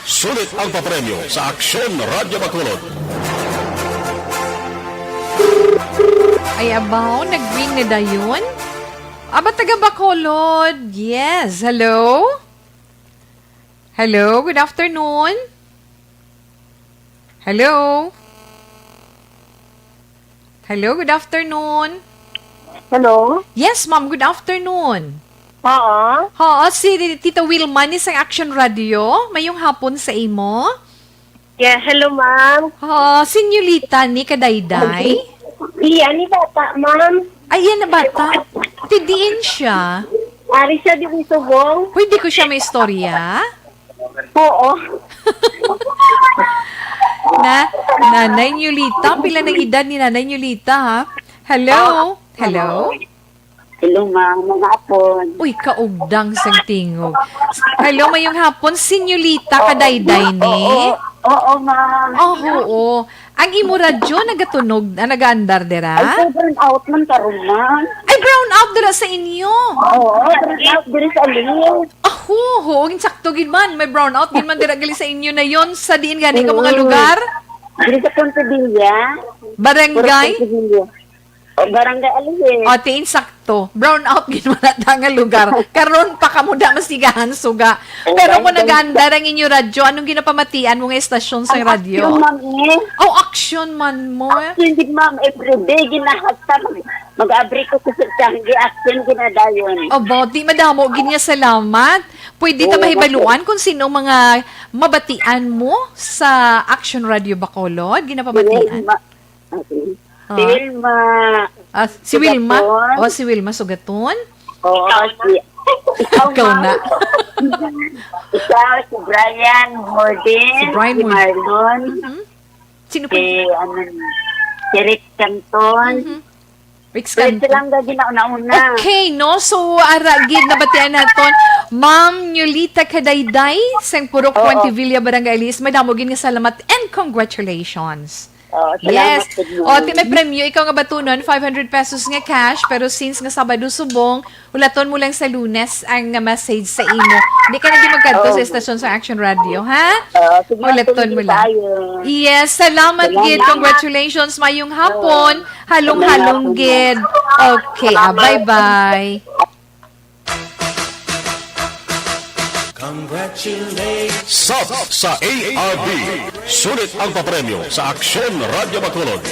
sulit ang papremyo sa Aksyon Radio Bacolod. Ay abaw, nag-ring na dayon? Aba, taga Bacolod. Yes, hello? Hello, good afternoon. Hello? Hello, good afternoon. Hello? Yes, ma'am, good afternoon. Oo. Oo, si Tita Wilma ni sa Action Radio. Mayong hapon sa imo. Yeah, hello, ma'am. Senyolita ni Kadayday. Iya, ni bata, ma'am. Ayan na bata. Tidiin siya. Ari siya di subong. Pwede ko siya may istorya? Oo. Nanay Yulita. Pila ng edad ni Nanay Yulita, ha? Hello? Hello? Hello, ma'am. Mga apon. Uy, kaugdang sang tingog. Hello, mayong hapon. Senyolita Kadayday ni? Oo, ma'am. Oo. Ang imo radyo nagatunog, nagaandar dira? Ay, burn out man karon, ma'am. Ay, brown out dira sa inyo. Oo, burn out diri sa alin. Ho, insakto gid man. May brown out gid man dira gali sa inyo na yon sa diin gani ka mga lugar. Diri sa Pontevilla. Barangay. O, barangay alin. O, ti insakto. Brown out gid man ata nga lugar. Karon pa kamo da masigahan suga. Pero kung naganda ang inyo radyo, anong ginapamatian mo nga estasyon sa radyo? Action, ma'am, eh. Oh, action man mo. Hindi, ma'am, everyday ginahasta. Mag-abri ko sa sanggi. Action ginadayon. Aba, di madamo, ginya salamat. Pwede ta mahibaluan kung sino mga mabatian mo sa Action Radio Bacolod? Ginapabatian? Okay. Wilma. Si Wilma? Sugaton. O, si Wilma Sugaton? Oo, ikaw, Ikaw na. Ikaw, si Brian Morden. Si Brian Morden. Marlon. Sino pa? Si Rick Canton. Rick Pwede Scanton. lang gagi na una-una. Okay, no? So, gid na batian naton. Ma'am Yulita Kadayday, sang Purok Oo. 20 Villa Barangay Alis. Madamogin nga salamat and congratulations. Salamat Yes. po, O, ti may premyo. Ikaw nga batunon, 500 pesos nga cash. Pero since nga Sabado subong, ulaton mo lang sa Lunes ang message sa imo. Hindi ka na di magkanto sa estasyon sa Action Radio, ha? Sige, Ulaton mo lang. tayo. Yes, salamat, Salamat. Gid. Congratulations, mayong hapon. Halong-halong, Gid. Okay, bye-bye. Sub sa ARB. Sulit ang papremyo sa Aksyon Radio Bacolod.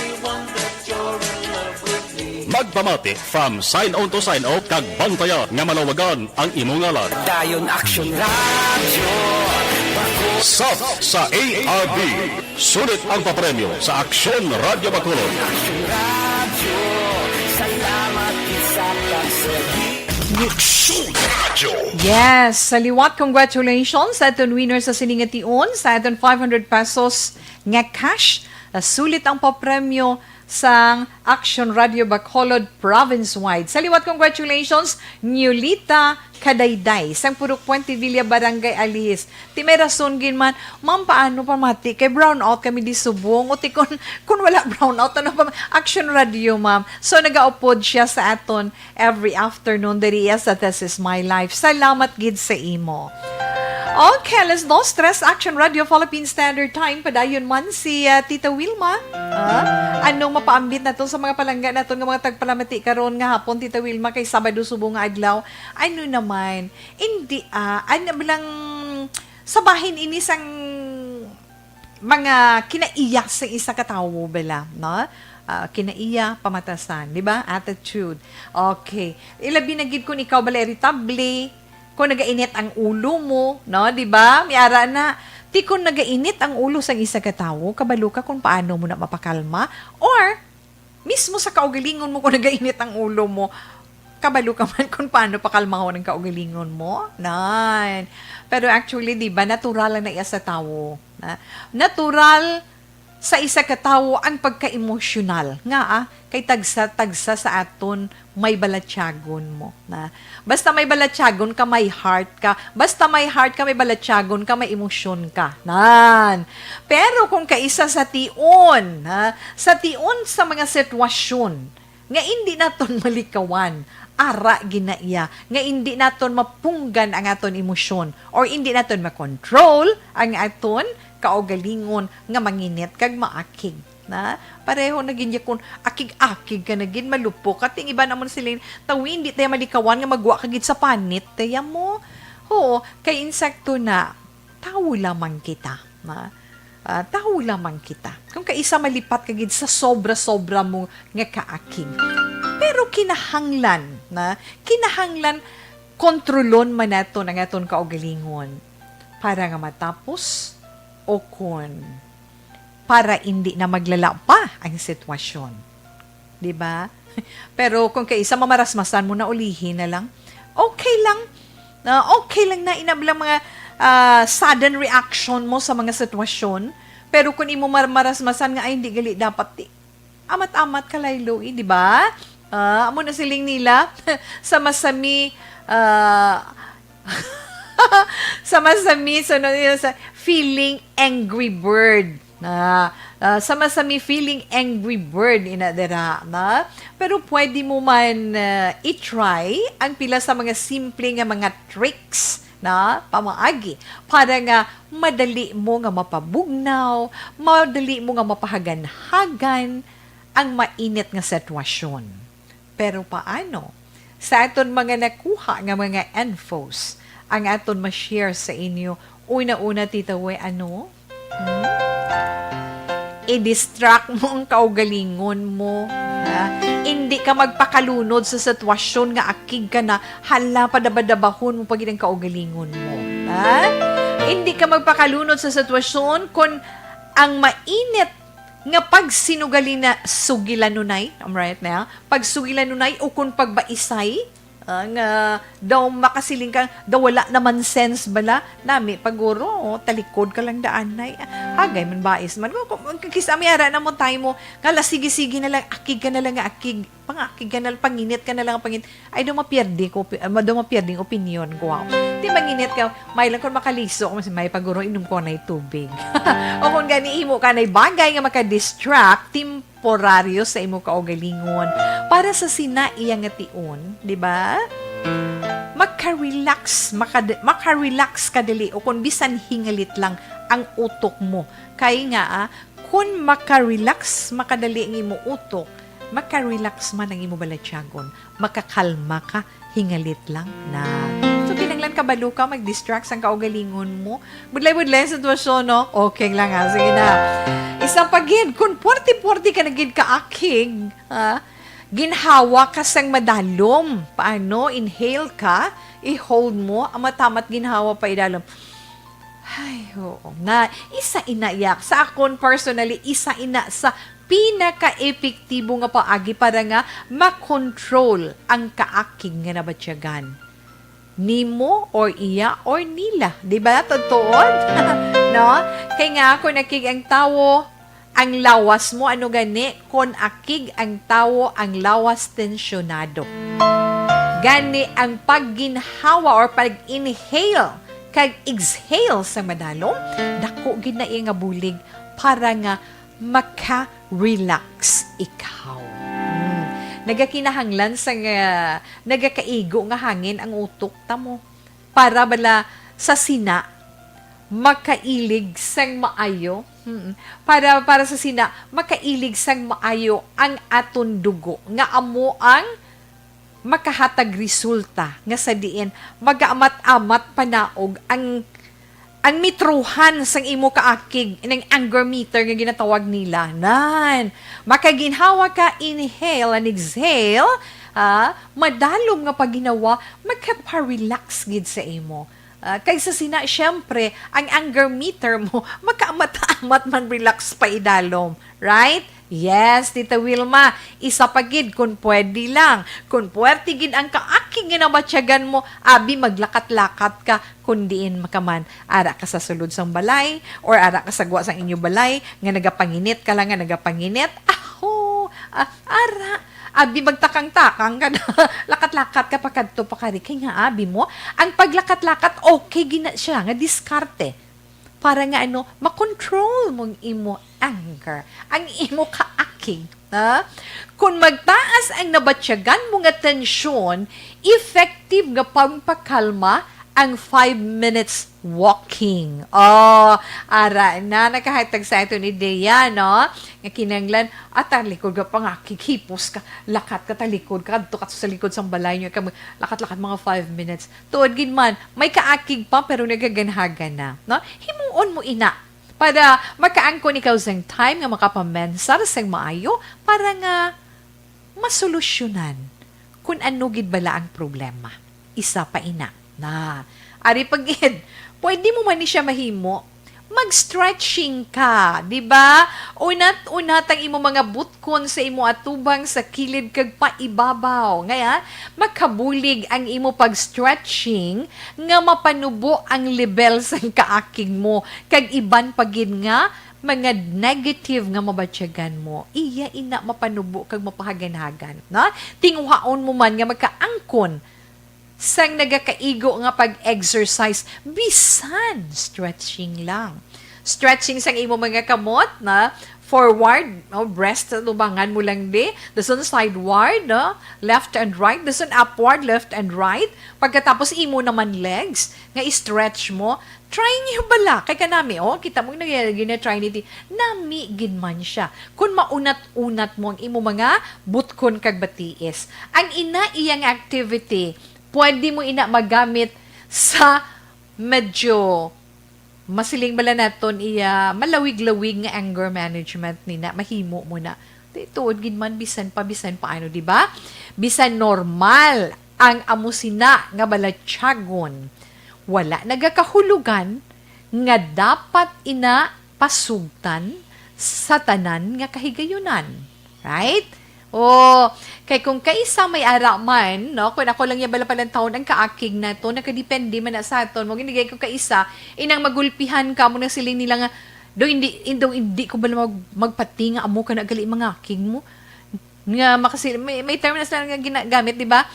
Magpamati from sign on to sign off kag bantayan nga malawagan ang imong ngalan. Dayon Action Radio. Sub sa ARB. Sulit ang papremyo sa Aksyon Radio Bacolod. Salamat isa kagsagi. Aksyon Radio. Yes, saliwat congratulations sa aton winner sa Siningation sa aton 500 pesos nga cash. Sulit ang papremyo sa Action Radio Bacolod province-wide. Saliwat congratulations, Newlita Kadayday, sang Purok Puente Villa Barangay Alis. Ti may rason gin man, ma'am, paano pa mati? Kay brown out kami di subong. O ti kun wala brown out, ano pa? Action Radio, ma'am. So, nagaupod siya sa aton every afternoon. Dariya sa This Is My Life. Salamat gid sa imo. Okay, alas 2, Action Radio, Philippine Standard Time. Padayon man si Tita Wilma. Anong mapaambit na to sa mga palangga na to ng mga tagpalamati karon nga hapon, Tita Wilma, kay Sabado subong nga adlaw. Ano naman, hindi, ano bilang sabahin ini sang mga kinaiyak sa isa katawo bala, no? Kinaiya, pamatasan, di ba? Attitude. Okay. Ilabi na gid kun ikaw bala irritable, kung nagainit ang ulo mo, no, di ba? Miara na, ti kung nagainit ang ulo sa isa ka tawo, kabalo ka kung paano mo na mapakalma, or mismo sa kaugalingon mo kung nagainit ang ulo mo, kabalo ka man kung paano pakalmahon ang kaugalingon mo. Nan. Pero actually, di ba, natural lang na iya sa tawo. Natural sa isa ka tawo ang pagka-emosyonal. Nga kay tagsa sa aton may balatyagon mo. Basta may balatyagon ka, may heart ka. Basta may heart ka, may balatyagon ka, may emosyon ka. Nan. Pero kung kaisa sa tion, sa tion sa mga sitwasyon, nga hindi naton malikawan, ara ginaiya, nga hindi naton mapunggan ang aton emosyon, or hindi naton makontrol ang aton kaugalingon nga manginit kag maakig. Pareho na ginya kung akig-akig ka na gin, malupok. At yung iba naman sila, tawi, hindi tayo malikawan nga magwa kagid sa panit. Tayo mo. Oo, kay insekto na, tao lamang kita. Tao lamang kita. Kung kaisa malipat kagid sa sobra-sobra mo nga kaakig. Pero kinahanglan, kontrolon man nato ng aton kaugalingon para nga matapos o kun para hindi na maglala pa ang sitwasyon. 'Di ba? Pero kung kaisa mamarasmasan mo na ulihin na lang, okay lang. Okay lang na inablang mga sudden reaction mo sa mga sitwasyon. Pero kung imo marasmasan nga ay hindi gali dapat amat-amat kalaylo, 'di ba? Amo na siling nila sa masami sa masami sa feeling angry bird. Sa masami feeling angry bird inadera na, pero pwede mo man i-try ang pila sa mga simple nga mga tricks na pamaagi para nga madali mo nga mapabugnaw, madali mo nga mapahagan-hagan ang mainit nga sitwasyon. Pero paano? Sa aton mga nakuha nga mga infos ang aton ma-share sa inyo, una-una, Tita Uwe, ano? I-distract mo ang kaugalingon mo. Hindi ka magpakalunod sa sitwasyon nga akig ka na hala padabadabahon mo pag ang kaugalingon mo. Hindi ka magpakalunod sa sitwasyon kung ang mainit nga pag sinugali na sugilan nunay, I'm right now, pag sugilan nunay o kung pagbaisay, Nga daw makasiling kang daw wala naman sense bala nami paguro talikod ka lang daan nay hagay man bais man kisami ara na mo tayo mo ngala sige na lang akig ka na lang nga akig pangakig ka na lang panginit ka na lang panginit ay daw mapierdi ko daw mapierding opinion ko di manginit ka may lang kon makaliso kung may paguro inom ko na tubig o kung gani imo ka na bagay nga maka-distract temporaryo sa imo kaugalingon para sa sinaiyang ation, di ba? Maka-relax ka dali o kung bisan hingalit lang ang utok mo. Kaya nga, kung maka-relax makadali ang imo utok, maka-relax man ang imo balatyagon, makakalma ka, hingalit lang na. So, kinanglan kabalo ka, mag-distract ang kaugalingon mo. Budlay-budlay sa sitwasyon, no? Okay lang ha, sige na. Isang pagid, kung 40-40 ka nagid ka-aking, ginhawa ka sang madalom. Paano? Inhale ka, i-hold mo, ang matamat ginhawa pa idalom. Ay, oo nga. Isa inaiyak. Sa akon personally, isa ina sa pinaka-epektibo nga paagi para nga makontrol ang kaaking nga nabatsyagan. Nimo or iya or nila. Di ba? Totoo? No? Kaya nga ako nakig ang tawo, ang lawas mo, ano gani? Kon akig ang tawo, ang lawas tensyonado. Gani ang pagginhawa or pag-inhale kag exhale sa madalom, dako gid na iya nga bulig para nga maka-relax ikaw. Nagakinahanglan sa nagakaigo nga hangin ang utok tamo para bala sa sina makailig sang maayo. Para sa sina makailig sang maayo ang aton dugo nga amo ang makahatag resulta nga sa diin magaamat-amat panaog ang mitruhan sang imo kaakig ng anger meter nga ginatawag nila nan makaginhawa ka inhale and exhale madalom nga pagginawa magka-relax gid sa imo. Kaysa sina, syempre, ang anger meter mo, magkaamat-amat man relax pa idalom. Right? Yes, Tita Wilma, isa pagid kung pwede lang. Kung pwede gid ang kaaking ginabatsyagan mo, abi maglakat-lakat ka, kundiin makaman. Ara ka sa sulod sang balay, or ara ka sa gwa sang inyo balay, nga nagapanginit ka lang nga nagapanginit. Ara, abi magtakang-takang ka na, lakat-lakat ka pa kadto pa kari. Kaya nga abi mo, ang paglakat-lakat, okay gina siya, nga diskarte. Para nga makontrol mong imo anger, ang imo kaaking. Kung magtaas ang nabatsyagan mo nga tensyon, effective nga pagpakalma ang 5 minutes walking. Ara na nakahatag sa ito ni Dea, no? Nga kinanglan, talikod ka pa nga, kikipos ka, lakat ka, talikod ka, adto ka sa likod sang balay nyo, lakat-lakat mga 5 minutes. Tuod gin man, may kaakig pa, pero nagaganhaga na. No? Himuon mo ina, para makaangkon ikaw sang time nga makapamensar sang maayo, para nga masolusyonan kung ano gid bala ang problema. Isa pa ina. Na, ari pagid, pwede mo man ni siya mahimo, mag-stretching ka, di ba? Unat ang imo mga butkon sa imo atubang sa kilid kag paibabaw. Ngaya, makabulig ang imo pag-stretching nga mapanubo ang level sa kaakig mo. Kag iban pagid nga, mga negative nga mabatsyagan mo, iya ina mapanubo kag mapahagan-hagan. Na? Tinguhaon mo man nga magkaangkon sang nagakaigo nga pag-exercise, bisan stretching lang. Stretching sang imo mga kamot, na forward, breast, lubangan mo lang di, dason sideward, left and right, dason upward, left and right. Pagkatapos imo naman legs, nga i-stretch mo, try niyo bala. Kay kanami, kita mo gina-try niti, nami ginman siya. Kung maunat-unat mo ang imo mga butkon kag batiis. Ang ina iyang activity, pwede mo ina magamit sa medyo masiling bala naton iya malawig-lawig nga anger management nina mahimo mo na tuod gid man bisan pa ano di ba bisan normal ang amusina nga balatyagon wala nagakahulugan nga dapat ina pasugtan sa tanan nga kahigayunan, right? Oh, kay kung kaisa may ara man, no, kung ako lang yung bala palang taon ang kaakig na to, nakadepende man na sa aton, mo ginigay ko kaisa, inang magulpihan ka mo na siling nila nga, hindi ko bala magpati nga amo ka na gali mga akig mo. Nga makasi, may term na sila nga ginagamit, di ba?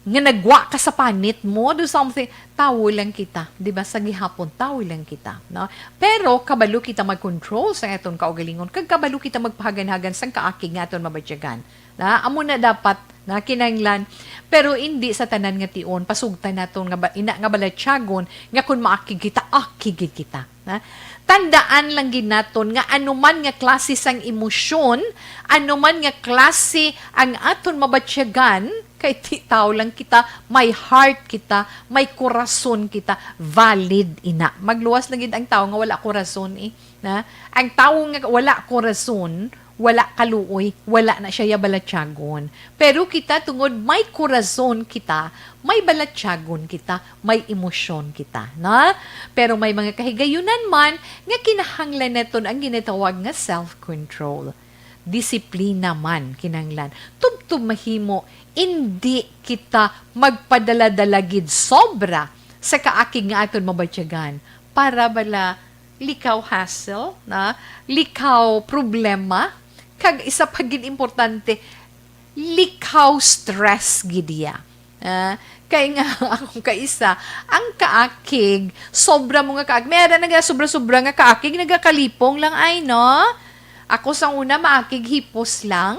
Nga nagwa ka sa panit mo, do something, tawo lang kita, di ba? Sa gihapon, tawo lang kita, no? Pero, kabalo kita mag-control sa aton kaugalingon, kag kabalo kita magpahagan-hagan sa kaakig nga aton mabadyagan. Na, amo na dapat, na kinanglan, pero hindi sa tanan nga tion, pasugtan naton nga ina nga balatyagon, nga kung maakig kita, akigid kita. Na? Tandaan lang ginaton nga anuman nga klase sang emosyon, anuman nga klase ang aton mabatyagan, kay tao lang kita, may heart kita, may korason kita, valid ina. Magluwas lang gid ang tao nga wala korason eh. Na? Ang tao nga wala korason, wala kaluoy, wala na siya balatyagon. Pero kita tungod may korason kita, may balatyagon kita, may emosyon kita, na? Pero may mga kahigayunan man nga kinahanglan naton ang ginatawag nga self-control. Disiplina man kinahanglan. Tubtub mahimo, hindi kita magpadala-dalagid sobra sa kaakig nga aton mabatyagan para bala likaw hassle, na? Likaw problema, kag isa pa gid importante, likaw stress gidya. Kay nga akong kaisa, ang kaakig, sobra mo nga kaakig, meron nga sobra-sobra nga kaakig, nagakalipong lang ay, no? Ako sa una, maakig hipos lang,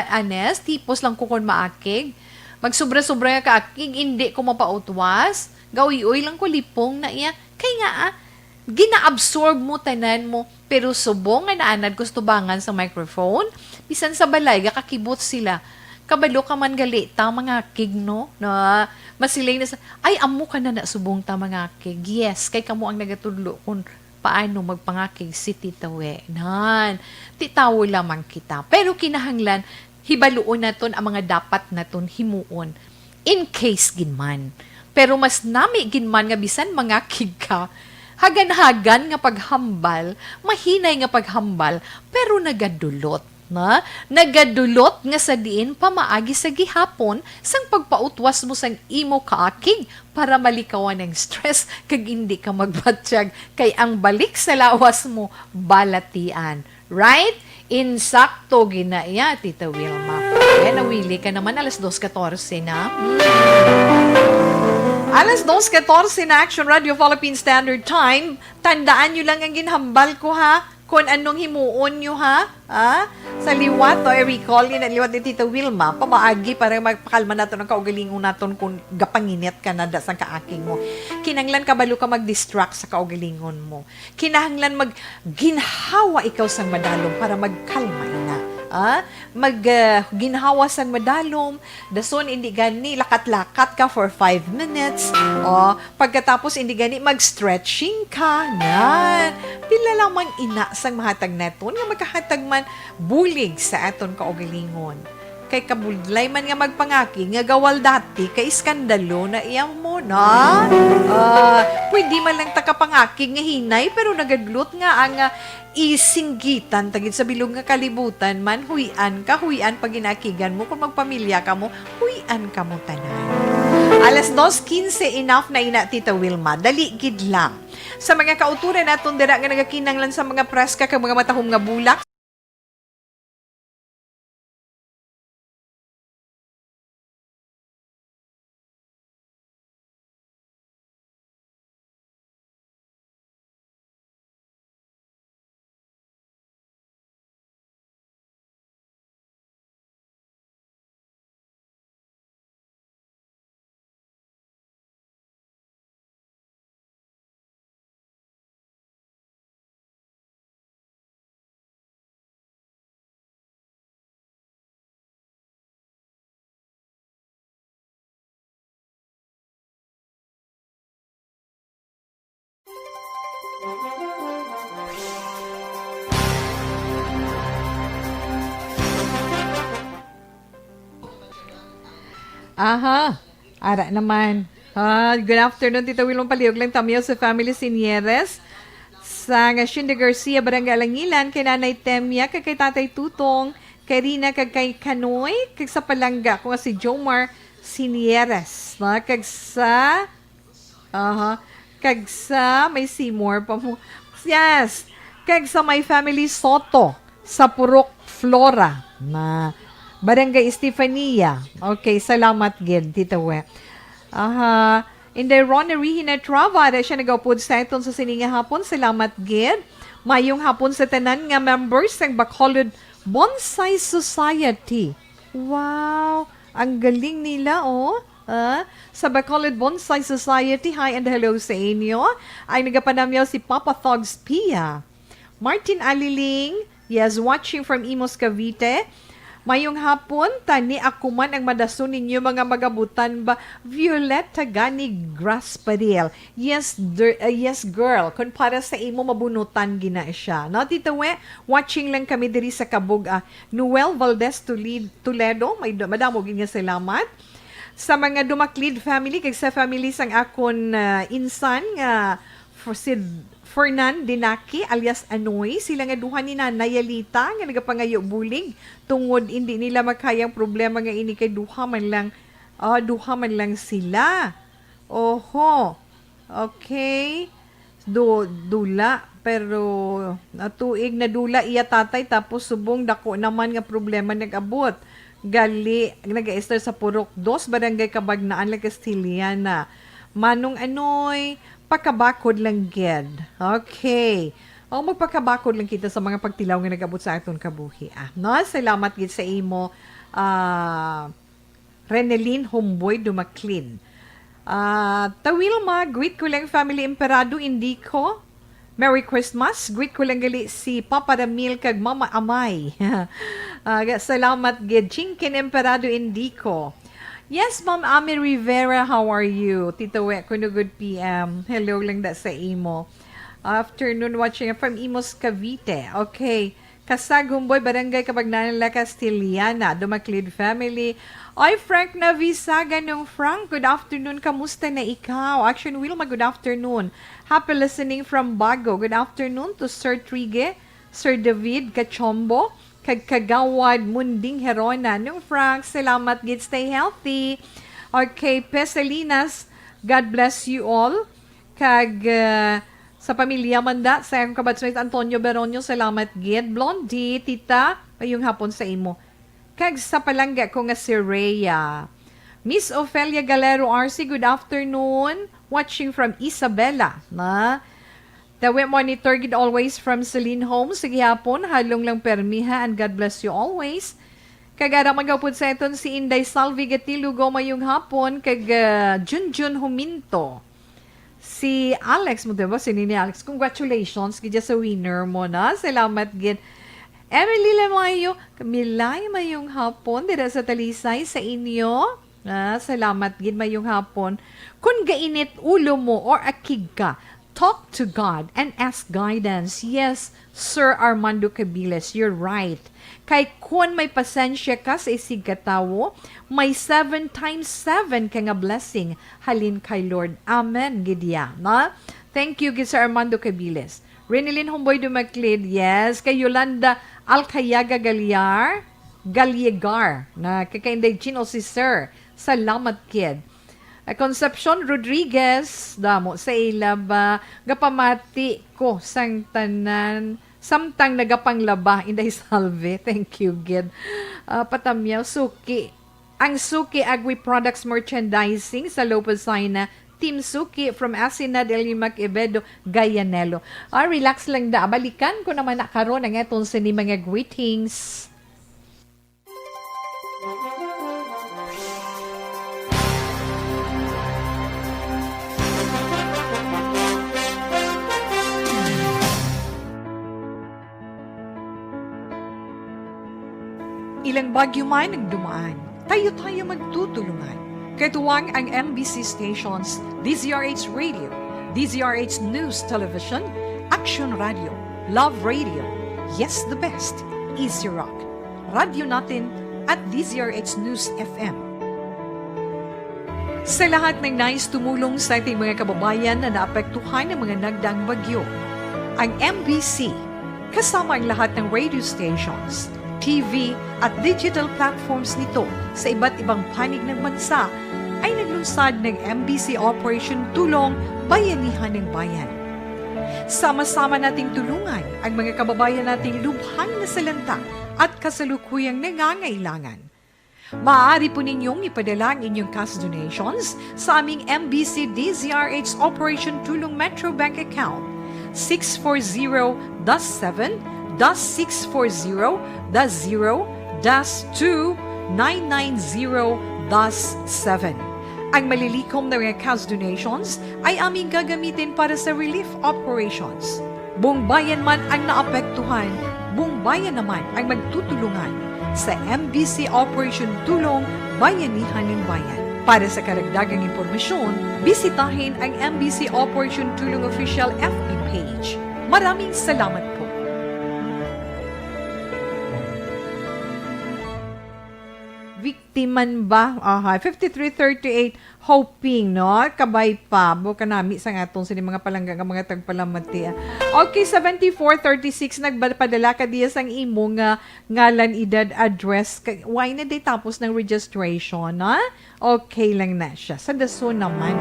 honest, hipos lang ko kung maakig. Magsobra-sobra nga kaakig, hindi ko mapautwas, gawi-uy lang ko lipong na iya. Kay nga, gina-absorb mo, tanan mo, pero subong nga naanad gusto bangan sa microphone, bisan sa balay, kakibot sila. Kabalo ka man gali, mga kig, no? Na, masilay na sa, ay, amo ka na subong mga kig. Yes, kay kamo ang nagatudlo kung paano magpangakig si Tita We. Nan, titawo lamang kita. Pero kinahanglan, hibaluon naton ang mga dapat naton himuon in case ginman. Pero mas nami ginman nga bisan mga kig ka, hagan-hagan nga paghambal, mahinay nga paghambal, pero nagadulot. Na? Nagadulot nga sa diin pamaagi sa gihapon sang pagpautwas mo sang imo kaakig para malikawan ng stress kag hindi ka magbatsyag kay ang balik sa lawas mo balatian. Right? Insakto ginaya, Tita Wilma. Kaya nawili ka naman, alas 2:14 na. Alas 2:14 na Action Radio Philippine Standard Time. Tandaan nyo lang ang ginhambal ko, ha? Kung anong himuon nyo, ha? Sa liwat, I recall yun ang liwat ni Tita Wilma, pamaagi para magpakalma natin ang kaugalingon natin kung gapanginit ka na sa kaaking mo. Kinahanglan kabalo ka mag-distract sa kaugalingon mo. Kinahanglan ginhawa ikaw sang madalom para magkalma ina. Ginhawa sang madalom, dason hindi gani lakat-lakat ka for 5 minutes. Pagkatapos hindi gani mag-stretching ka. Yan. Pila lamang ina sang mahatag neton nga magkahatag man bulig sa aton kaugalingon. Kay kabudlay man nga magpangaki nga gawal dati kay iskandalo na iyang mo na. Pwede man lang takapangaki nga hinay pero nagadlot nga ang isinggitan tagid sa bilog nga kalibutan man huyan pag ginakigan mo kung magpamilya ka mo huyan ka mo tanan. Alas 2:15 enough na ina Tita Wilma, dali gid lang. Sa mga kauturan naton dira nga nagakinanglan sa mga preska kag mga matahom nga bulak. Aha, ara naman. Good afternoon, Tita Wilma Paliog lang tamiyo sa Family Sinieres. Sa Shinda Garcia, Barangay Alangilan, kay Nanay Temya, kay Tatay Tutong, kay Rina kag kay Kanoy, kag sa palangga ko nga si Jomar Sinieres, na kag sa kag sa may Seymour pa mo. Yes, kag sa my family Soto sa Purok Flora na Barangay Estefania. Okay, salamat gid Tita We. Inday Ron Rihina Trava, da siya nag-upod sa iton sa sininga hapon. Salamat gid. Mayong hapon sa tanan nga members ng Bacolod Bonsai Society. Wow, ang galing nila sa Bacolod Bonsai Society, hi and hello sa inyo. Ay nagapanamyaw si Papa Thogs Pia. Martin Aliling, yes, watching from Imos, Cavite. Mayong hapon, tani ako man ang madaso ninyo mga magabutan ba? Violetta Gani Graspadil. Yes, yes girl. Kung para sa imo mabunutan gina siya. No, Tita We, watching lang kami diri sa Kabug. Noel Valdez Toledo, may madamo nga salamat. Sa mga Dumaklid family, kag sa family sang akon insan for si Fernan Dinaki alias Anoy, sila nga duha ni Nanay Alita nga nagapangayo bulig tungod hindi nila makayang problema nga ini kay duha man lang sila. Oho. Okay. Dula pero natuig na dula iya tatay tapos subong dako naman nga problema nag-abot. Gali nag-a-start sa Purok 2 Barangay Kabagnaan La Castiliana. Manong Anoy, pakabakod lang gid. Okay. Magpakabakod lang kita sa mga pagtilaw nga nag-abot sa aton kabuhi. No? Salamat gid sa imo, Renelyn Homboy Dumaklin. Tawilma, greet ko lang family Emperado Indico. Merry Christmas. Greet ko lang gali si Papa Ramil kag Mama Amay. Salamat gid. Chinkin Emperado Indico. Yes, Ma'am Ami Rivera, how are you? Tito We, kuno good PM. Hello lang da sa imo. Afternoon watching from Imos, Cavite. Okay. Kasagumboy, Barangay Kabagnanan La Castiliana, Dumaklid family. Oy, Frank Navisaga nung Frank. Good afternoon. Kamusta na ikaw? Action Wilma, good afternoon. Happy listening from Bago. Good afternoon to Sir Trige, Sir David Kachombo, kag Kagawad Munding Herona. Nung Frank, salamat gid, stay healthy. Okay, Pesalinas, God bless you all. Kag sa pamilya manda, sa akong kabatsmate Antonio Beronio, salamat gid. Blondie, tita, ayong hapon sa imo. Kag sa palangga ko nga si Rhea. Miss Ophelia Galero RC, good afternoon. Watching from Isabela, na the we monitor gid always from Celine Homes. Sige hapon, halong lang permiha and God bless you always. Kagara magapod sa iton si Inday Salvi Gatilugo mayong hapon. Kag Junjun Huminto. Si Alex mo, diba? Si Nini Alex. Congratulations gid sa winner mo na. Salamat gid. Emily Lamayo, Milay mayong hapon. Dira sa Talisay sa inyo. Salamat gid mayong hapon. Kung gainit ulo mo or akig ka, talk to God and ask guidance. Yes, Sir Armando Cabiles, you're right. Kay kung may pasensya ka sa isig katawo, may 7 times 7 ka nga blessing halin kay Lord. Amen, gidya. Na? Thank you, Sir Armando Cabiles. Renelyn Homboy Dumaklid, yes. Kay Yolanda Alcayaga Galiegar, na kakainday chino si Sir. Salamat, kid. Concepcion Rodriguez, damo sa ilaba, gapamati ko sang tanan, samtang nagapanglaba, inday salve. Thank you, Gid. Patamyaw, Suki. Ang Suki Agri Products Merchandising sa Lopezina, Team Suki from Asina del Limac Ebedo, Gayanelo. Relax lang da. Balikan ko naman na karon ang etong sa mga greetings. Ilang bagyo man nagdumaan, tayo magtutulungan. Katuwang ang MBC stations, DZRH Radio, DZRH News Television, Action Radio, Love Radio, Yes the Best, Easy Rock, Radio Natin at DZRH News FM. Sa lahat ng nais tumulong sa ating mga kababayan na naapektuhan ng mga nagdaang bagyo, ang MBC, kasama ang lahat ng radio stations, TV at digital platforms nito sa iba't ibang panig ng bansa ay naglunsad ng MBC Operation Tulong Bayanihan ng Bayan. Sama-sama nating tulungan ang mga kababayan nating lubhang nasalanta at kasalukuyang nangangailangan. Maaari po ninyong ipadala ang inyong cash donations sa aming MBC DZRH Operation Tulong Metro Bank account 640-7-640-0-2-990-7. Ang malilikom na mga cash donations ay aming gagamitin para sa relief operations. Buong bayan man ang naapektuhan, buong bayan naman ang magtutulungan sa MBC Operation Tulong Bayanihan ng Bayan. Para sa karagdagang impormasyon, bisitahin ang MBC Operation Tulong Official FB page. Maraming salamat po. Biktiman ba? 5338 hoping, no? Kabay pa. Buka nami sa atong sini mga palangga nga mga tagpalamati. Okay, 7436 nagpadala ka diya sang imo nga ngalan, edad, address. Why na day tapos ng registration, ha? Okay lang na siya. Sa daso naman,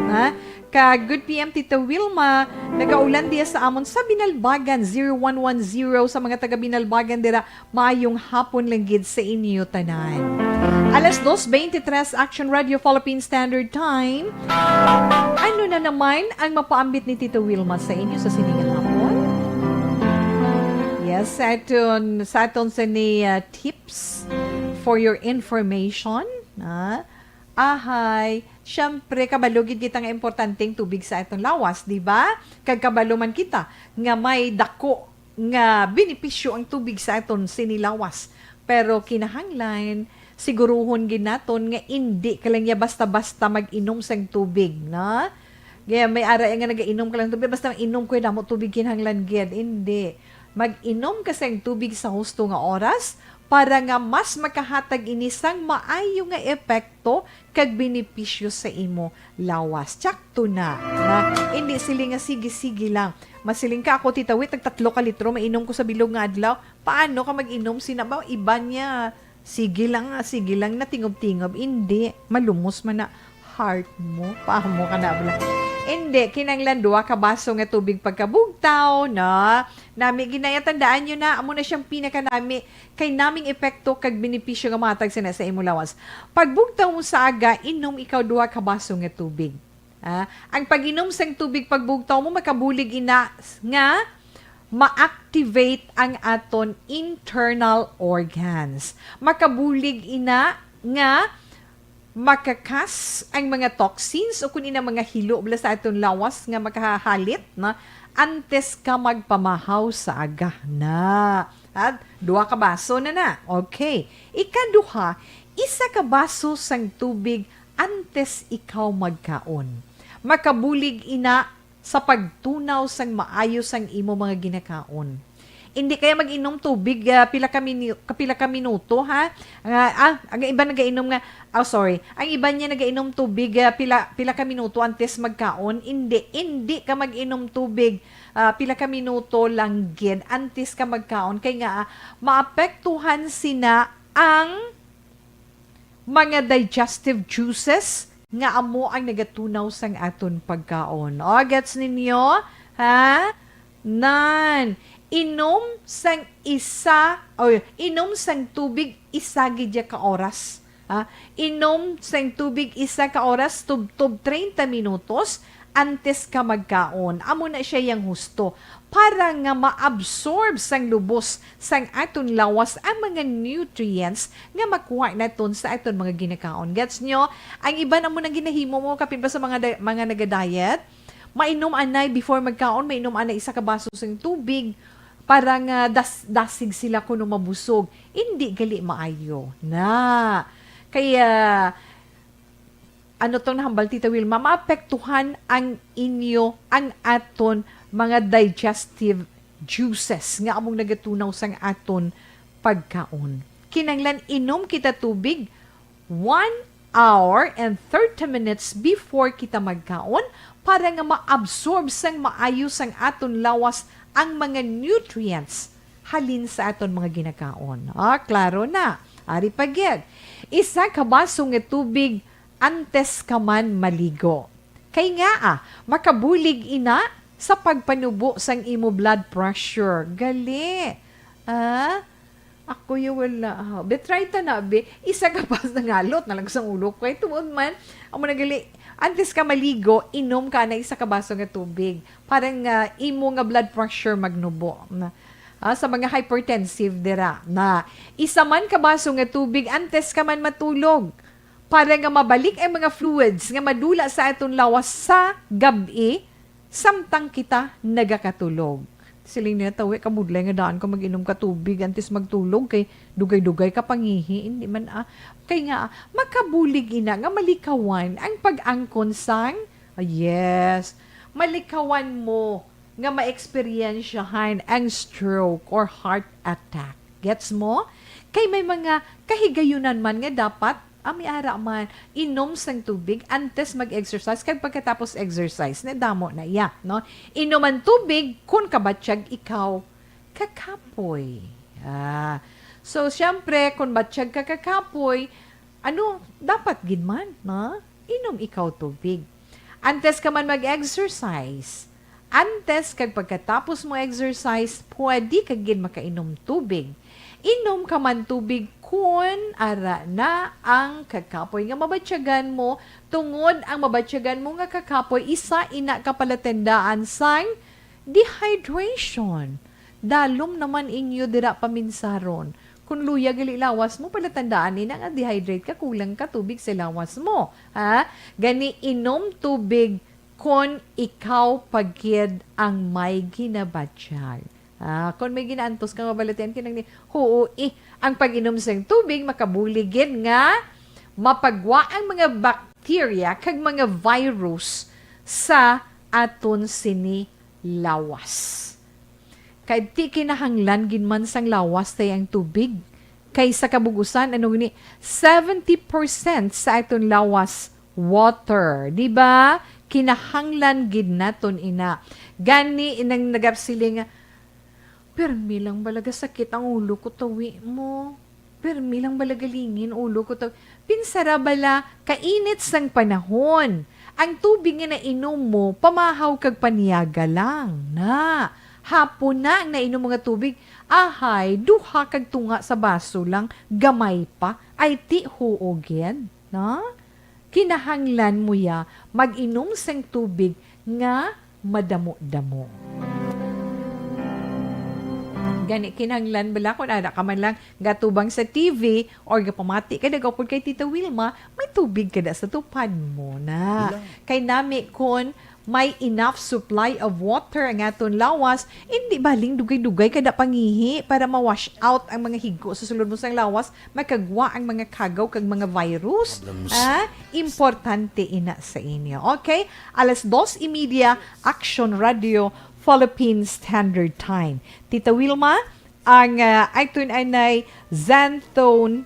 ha? Ka Good PM Tita Wilma, nagaulan diya sa amon sa Binalbagan 0110 sa mga taga Binalbagan dira maayong hapon lang gid sa inyo tanan. Alas 2:23 Action Radio Philippine Standard Time. Ano na naman ang mapaambit ni Tita Wilma sa inyo sa siningang hapon? Yes, sa aton sa ni tips for your information, ha? Ahay, syempre kabalugid kita nga importanteng tubig sa itong lawas, di ba? Kag kabalo man kita nga may dako nga benepisyo ang tubig sa itong sinilawas. Pero kinahanglan siguruhon gid naton nga indi ka lang ya basta-basta mag-inom sang tubig, na? Kaya may ara nga nagainom ka lang tubig basta inom ko damo tubig kinahanglan gid, hindi. Mag-inom ka sang tubig sa husto nga oras para nga mas makahatag inisang maayo nga epekto kag benepisyo sa imo lawas. Tsakto na. Hindi sili nga sige-sige lang. Masiling ka ako, Tita Wit, 3 ka litro, mainom ko sa bilog nga adlaw. Paano ka mag-inom? Sinabaw, iba niya. Sige lang na tingob-tingob. Hindi, malumos man na heart mo. Paamo ka na bala. Hindi, kinanglan 2 ka baso nga tubig pagkabugtaw, na. Nami, ginayatandaan nyo na, amo na siyang pinaka-nami, kay naming epekto kag benepisyo nga matag sa imo lawas. Pagbugtaw mo sa aga, inom ikaw 2 ka baso nga tubig. Ang pag-inom sang tubig pagbugtaw mo, makabulig ina nga ma-activate ang aton internal organs. Makabulig ina nga makakas ang mga toxins o kunin ang mga hilo bala sa aton lawas nga makahalit na antes ka magpamahaw sa aga na. At 2 ka baso na. Okay. Ikaduha, 1 ka baso sang tubig antes ikaw magkaon. Makabulig ina sa pagtunaw sang maayo sang imo mga ginakaon. Hindi kaya mag-inom tubig pila ka minuto, ha? Ang iba nagainom nga, ang iba niya nagainom tubig pila ka minuto antes magkaon. Hindi ka mag-inom tubig pila ka minuto lang gid antes ka magkaon kay nga maapektuhan sina ang mga digestive juices nga amo ang nagatunaw sang aton pagkaon. O, gets ninyo? Ha? Nan. Inom sang tubig 1 gid ka oras. Inom sang tubig 1 ka oras tub 30 minutos antes ka magkaon. Amo na siya yang husto para nga ma-absorb sang lubos sang aton lawas ang mga nutrients nga makuha naton sa aton mga ginakaon. Gets nyo? Ang iba na mo nang ginahimo mo kapin ba sa mga naga-diet, mainom anay before magkaon, mainom anay 1 ka baso sang tubig para nga dasig sila kuno mabusog. Hindi gali maayo na. Kaya ano tong nahambal, Tita Wilma, maapektuhan ang aton mga digestive juices nga among nagatunaw sang aton pagkaon. Kinanglan inom kita tubig 1 hour and 30 minutes before kita magkaon para nga ma-absorb sang maayo sang aton lawas ang mga nutrients halin sa aton mga ginakaon. Klaro na. Ari pagyed. Isa ka baso nga tubig antes ka man maligo. Kay nga makabulig ina sa pagpanubo sang imo blood pressure. Gali. Ako yung wala. Betry ta na, be. Isa ka pa sa ngalot na lang sa ulo ko. Kaya tuon man, ang managali, antes ka maligo, inom ka na isa ka baso nga tubig. Parang imo nga blood pressure magnubo. Sa mga hypertensive dira. Na isa man ka baso nga tubig, antes ka man matulog. Para nga mabalik ang mga fluids nga madula sa atong lawas sa gabi, samtang kita nagakatulog. Siling niya tawi, kamudlay nga daan ka mag-inom ka tubig antes magtulog kay dugay-dugay ka pangihi. Hindi man kay nga, makabulig ina nga malikawan ang pag-angkon sang, yes, malikawan mo nga ma-experiensyahan ang stroke or heart attack. Gets mo? Kay may mga kahigayunan man nga dapat ara man inom sang tubig antes mag-exercise kag pagkatapos exercise na damo na iya, no? Inuman tubig kun kabatsyag ikaw kakapoy. So syempre kun batsyag ka kakapoy, dapat gid man, no? Inom ikaw tubig. Antes ka man mag-exercise, antes kag pagkatapos mo exercise, pwede ka gid makainom tubig. Inom ka man tubig kun ara na ang kakapoy nga mabatsyagan mo, tungod ang mabatsyagan mo nga kakapoy, isa ina kapalatandaan sang dehydration. Dalom naman inyo dira paminsaron. Kung luya gali lawas mo, palatandaan ni nga dehydrate ka, kulang ka tubig sa lawas mo. Gani inom tubig kun ikaw pagkid ang may ginabatsyag. Kung may ginaantos kang mabalatian kinang ni, ang pag-inom sa tubig, makabuligid nga, mapagwa ang mga bacteria kag mga virus sa aton sini lawas. Kay ti kinahanglan ginman sang lawas tay ang tubig. Kay sa kabugusan, 70% sa aton lawas water. Diba? Kinahanglan gid naton ina. Gani inang nagapsiling permi lang balaga sakit ang ulo ko tawi mo. Permi lang balaga lingin ulo ko tawi. Pinsara bala, kainit sang panahon. Ang tubig nga nainom mo, pamahaw kag paniyaga lang. Na, hapon na ang nainom mga tubig, duha kag tunga sa baso lang, gamay pa, ay ti huogyan. Na? Kinahanglan mo ya, mag-inom sang tubig nga madamo-damo. Gani kinahanglan bala kung ana ka man lang gatubang sa TV or gapamati ka nagapod kay Tita Wilma, may tubig ka na sa tupad mo na. Kay nami kun may enough supply of water ang aton lawas, hindi baling dugay-dugay kada pangihi para ma-wash out ang mga higo sa sulod mo sang lawas, makagwa ang mga kagaw kag mga virus. Importante ina sa inyo. Okay? 2:30 Action Radio Philippine Standard Time. Tita Wilma, ang aton ay Xanthone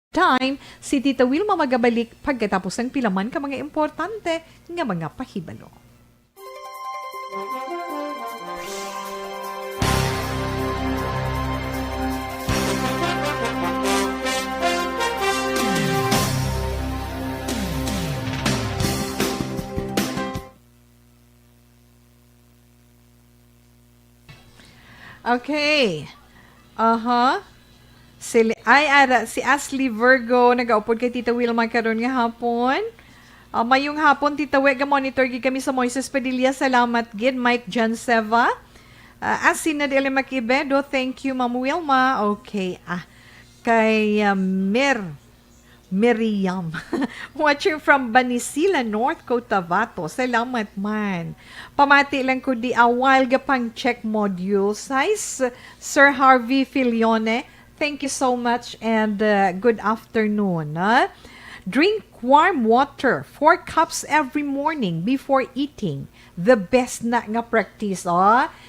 time, si Tita Wilma magabalik pagkatapos ng pilaman ka mga importante nga mga pahibalo. Okay. Aha. Si Ashley Virgo, nag-aupod kay Tita Wilma karon nga hapon. Mayong hapon, Tita We, monitor gid kami sa Moises Padilla. Salamat gid. Mike Janseva. Asina de Makibedo, thank you, Ma'am Wilma. Okay. Kay Miriam. Watching from Banisila, North Cotabato. Salamat man. Pamati lang ko di awal gapang check module size. Sir Harvey Filione, thank you so much and good afternoon. Drink warm water, 4 cups every morning before eating. The best na nga practice.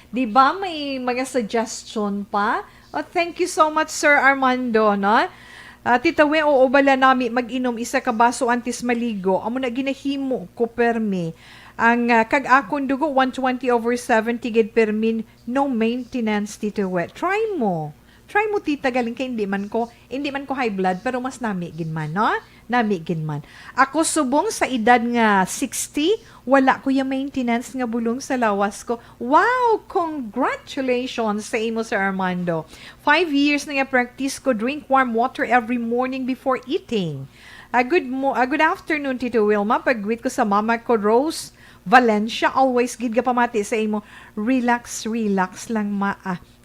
Di ba may mga suggestion pa? Thank you so much, Sir Armando. Tita We, bala nami mag-inom isa ka baso antes maligo. Amo na ginahimo ko permi. Ang kag-akon dugo 120/70 gid permin, no maintenance, Tita We. Try mo, Tita, galing kay hindi man ko high blood pero mas nami gid man, no? Nami gid man. Ako subong sa edad nga 60, wala ko yung maintenance nga bulong sa lawas ko. Wow! Congratulations sa imo, Sir Armando. 5 years na nga practice ko, drink warm water every morning before eating. Good afternoon, Tito Wilma. Pag-greet ko sa mama ko, Rose Valencia. Always gid ka pamati sa imo. Relax lang,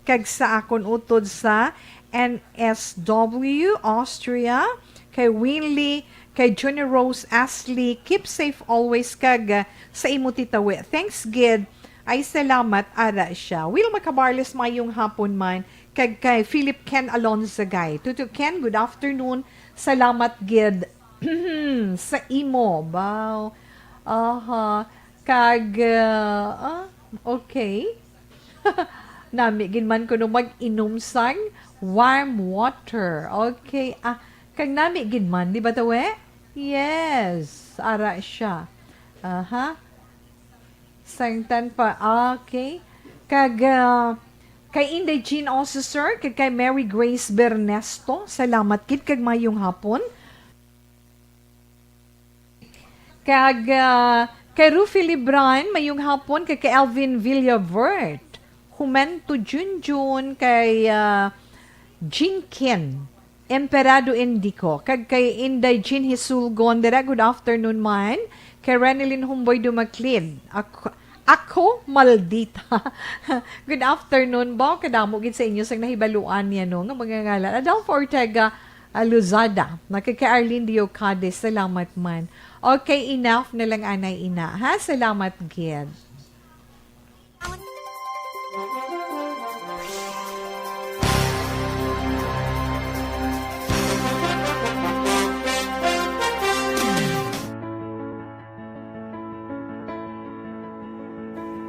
kag sa akon utod sa NSW, Austria, kay Winley, kay Junior Rose Ashley, keep safe always kag sa imo, Tita We. Thanks gid. Ay salamat ara siya. Will makabarles mayong hapon man kag kay Philip Ken Alonzagay. Tuto Ken, good afternoon. Salamat gid sa imo. Wow. Kag okay. Nami gid man ko no mag-inom sang warm water. Okay. Kag nami gid man, di ba tawe? Yes, ara siya. Sangtan pa. Okay. Kag kay Inday Jean also, sir, kag kay Mary Grace Bernesto, salamat gid kag mayong hapon. Kag kay Rufi Libran, mayong hapon, kag kay Alvin Villavert, Humento Junjun, kay Jinkin Emperado Indico, kag kay Inday Jean Hisulgon, good afternoon man, kay Renelyn Humboy Dumaclin, ako maldita. Good afternoon ba? Kadamo gid sa inyo sang nahibaluan niya no, nga mga ngalan. Adolfo Ortega Luzada, kay Arlene Diocades, salamat man. Okay, enough na lang anay ina, ha? Salamat gid.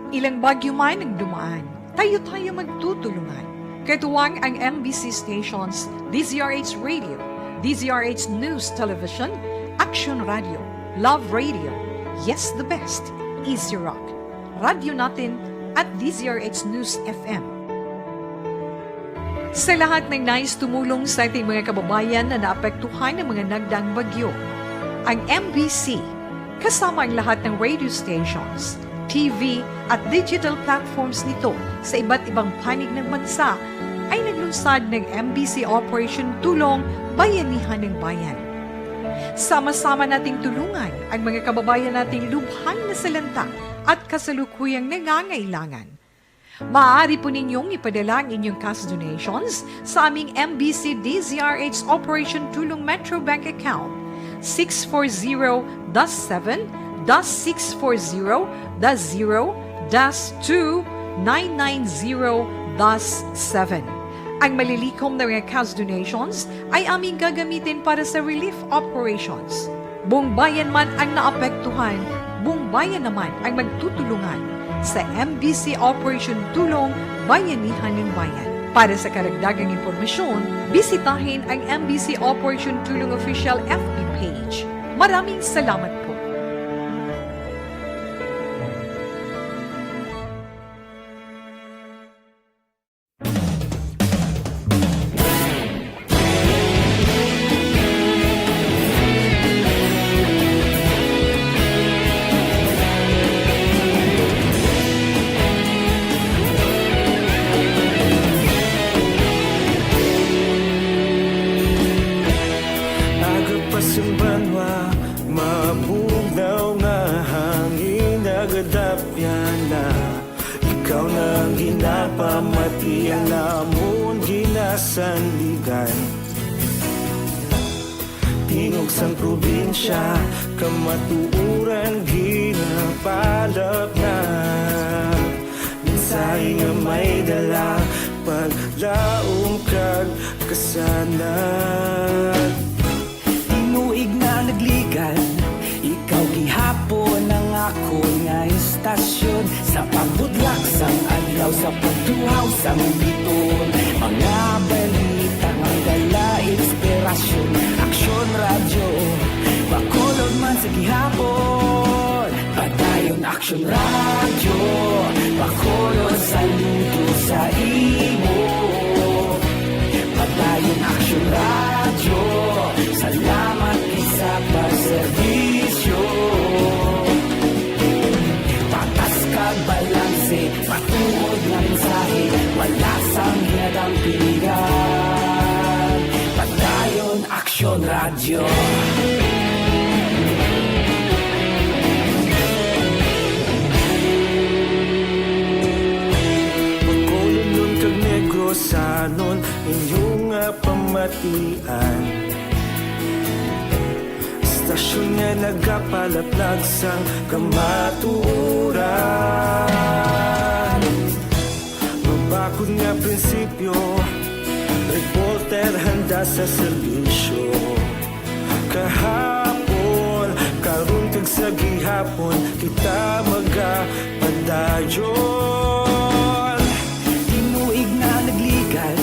Ilang bagyo man ang dumaan, tayo magtutulungan. Katuwang ang MBC stations, DZRH Radio, DZRH News Television, Action Radio, Love Radio, Yes the Best, Easy Rock, Radio Natin at DZRH News FM. Sa lahat ng nais tumulong sa ating mga kababayan na naapektuhan ng mga nagdaang bagyo, ang MBC, kasama ang lahat ng radio stations, TV at digital platforms nito sa iba't ibang panig ng bansa ay naglunsad ng MBC Operation Tulong Bayanihan ng Bayan. Sama-sama nating tulungan ang mga kababayan nating lubhang nasalanta at kasalukuyang nangangailangan. Maaari po ninyong ipadala ang inyong cash donations sa aming MBC DZRH Operation Tulong Metro Bank account 640-7-640-0-2-990-7. Ang malilikom na mga cash donations ay aming gagamitin para sa relief operations. Buong bayan man ang naapektuhan, buong bayan naman ang magtutulungan sa MBC Operation Tulong Bayanihan ng Bayan. Para sa karagdagang impormasyon, bisitahin ang MBC Operation Tulong Official FB page. Maraming salamat po. pamatian namon ginasandigan. Tingog sang probinsya, kamatuuran ginapalap na. Minsay nga may dala, paglaom kag kasanag. Tinuig na nagligan, ikaw gihapon ang ako nga istasyon. Sa pagbudlak sang adlaw, sa pagduhaw sang biton. Mga balita nga dala inspirasyon. Aksyon radyo, bakulog man sa gihapon. Padayon aksyon radyo, bakulog sa luto sa imo. Padayon aksyon radyo, salamat isa pagserbisyo. Patas kag balanse, patuod na mensahe, wala sang hinadang piligan. Padayon aksyon radyo. Pagkulunod kag negrosanon, inyong nga pamatian. Istasyon nga nagapalaplag sang kamatuuran. Mabakod nga prinsipyo, reporter handa sa serbisyo. Kahapon, karon kag sa gihapon, kita magapadayon. Tinuig na nagligan,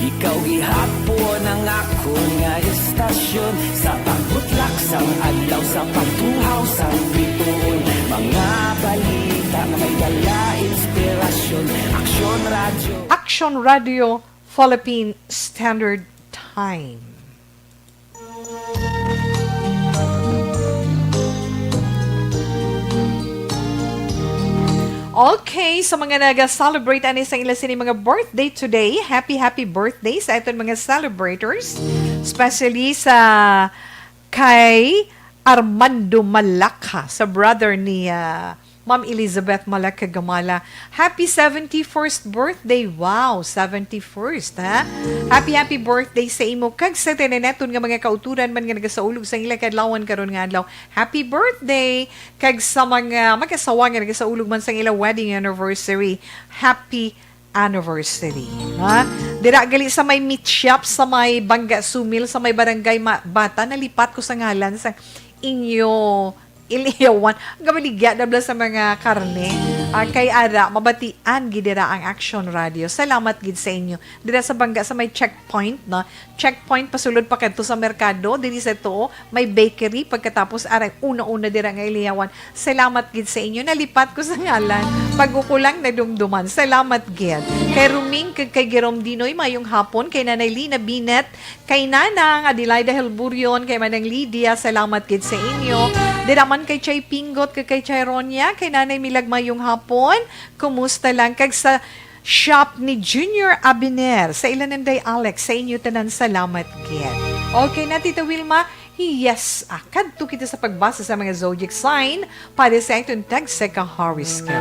ikaw gihapon ang ako nga istasyon. Sa pagbutlak sang adlaw, sa pagtuhaw sang biton. Mga balita na may dala inspirasyon. Aksyon radyo. Action Radio Philippine Standard Time. Okay, sa mga nag-celebrate ani sa ila sini mga birthday today, happy birthday sa itong mga celebrators. Especially sa kay Armando Malacca, sa brother ni Ma'am Elizabeth Malacca Gamala. Happy 71st birthday. Wow, 71st, ha? Happy birthday sa imo. Kag sa tineneton nga mga kauturan man nga nagasaulog sa ila kadlawan karon nga adlaw. Happy birthday. Kag sa mga mag-asawa nga nagasaulog man sa ila wedding anniversary. Happy anniversary. Ha? Dira gali sa may meat shop, sa may Bangga Sumil, sa may barangay Bata, nalipat ko sa ngalan sa inyo iliyawan. Ang kamaligya na sa mga karne. Kay Ara, mabatian gidira ang Action Radio. Salamat gid sa inyo. Dira sa Bangga, sa may checkpoint, no? Checkpoint, pasulod pa kadto sa merkado. Diri sa to, may bakery. Pagkatapos, aray, una-una dira nga iliyawan. Salamat gid sa inyo. Nalipat ko sa ngalan. Pagkukulang na dumduman. Salamat gid. Kay Ruming, kay Jerome Dinoy, mayong hapon. Kay Nanay Lina Binet. Kay Nanang Adelaida Helburion. Kay Manang Lydia. Salamat gid sa inyo. Dira man kay Chay Pingot, kay Chay Ronya, kay Nanay Milagma yung hapon. Kumusta lang? Kag sa shop ni Junior Abiner, sa Ilananday Alex, sa inyo tanan salamat gid. Okay na, Tita Wilma? Yes, kadto kita sa pagbasa sa mga zodiac sign para sa itong tagseka horoscope.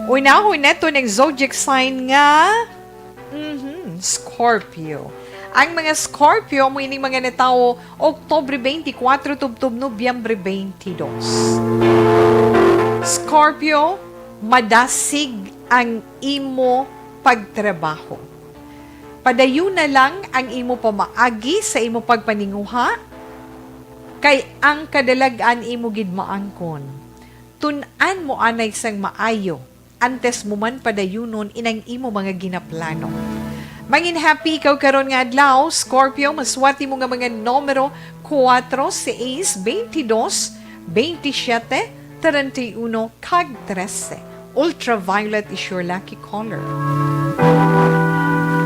Una-una ito ng zodiac sign nga Scorpio. Ang mga Scorpio, mo ining mga natao, Oktobre 24, tubtob Nobyembre 22. Scorpio, madasig ang imo pagtrabaho. Padayon na lang ang imo pamaagi sa imo pagpaninguha, kay ang kadalagan imo gid maangkon. Tun-an mo anay sang maayo, antes mo man padayunon inang imo mga ginaplano. Mangin happy ikaw karon nga adlaw, Scorpio, maswati mo nga mga numero 4, 6, 22, 27, 31, kag 13. Ultraviolet is your lucky color.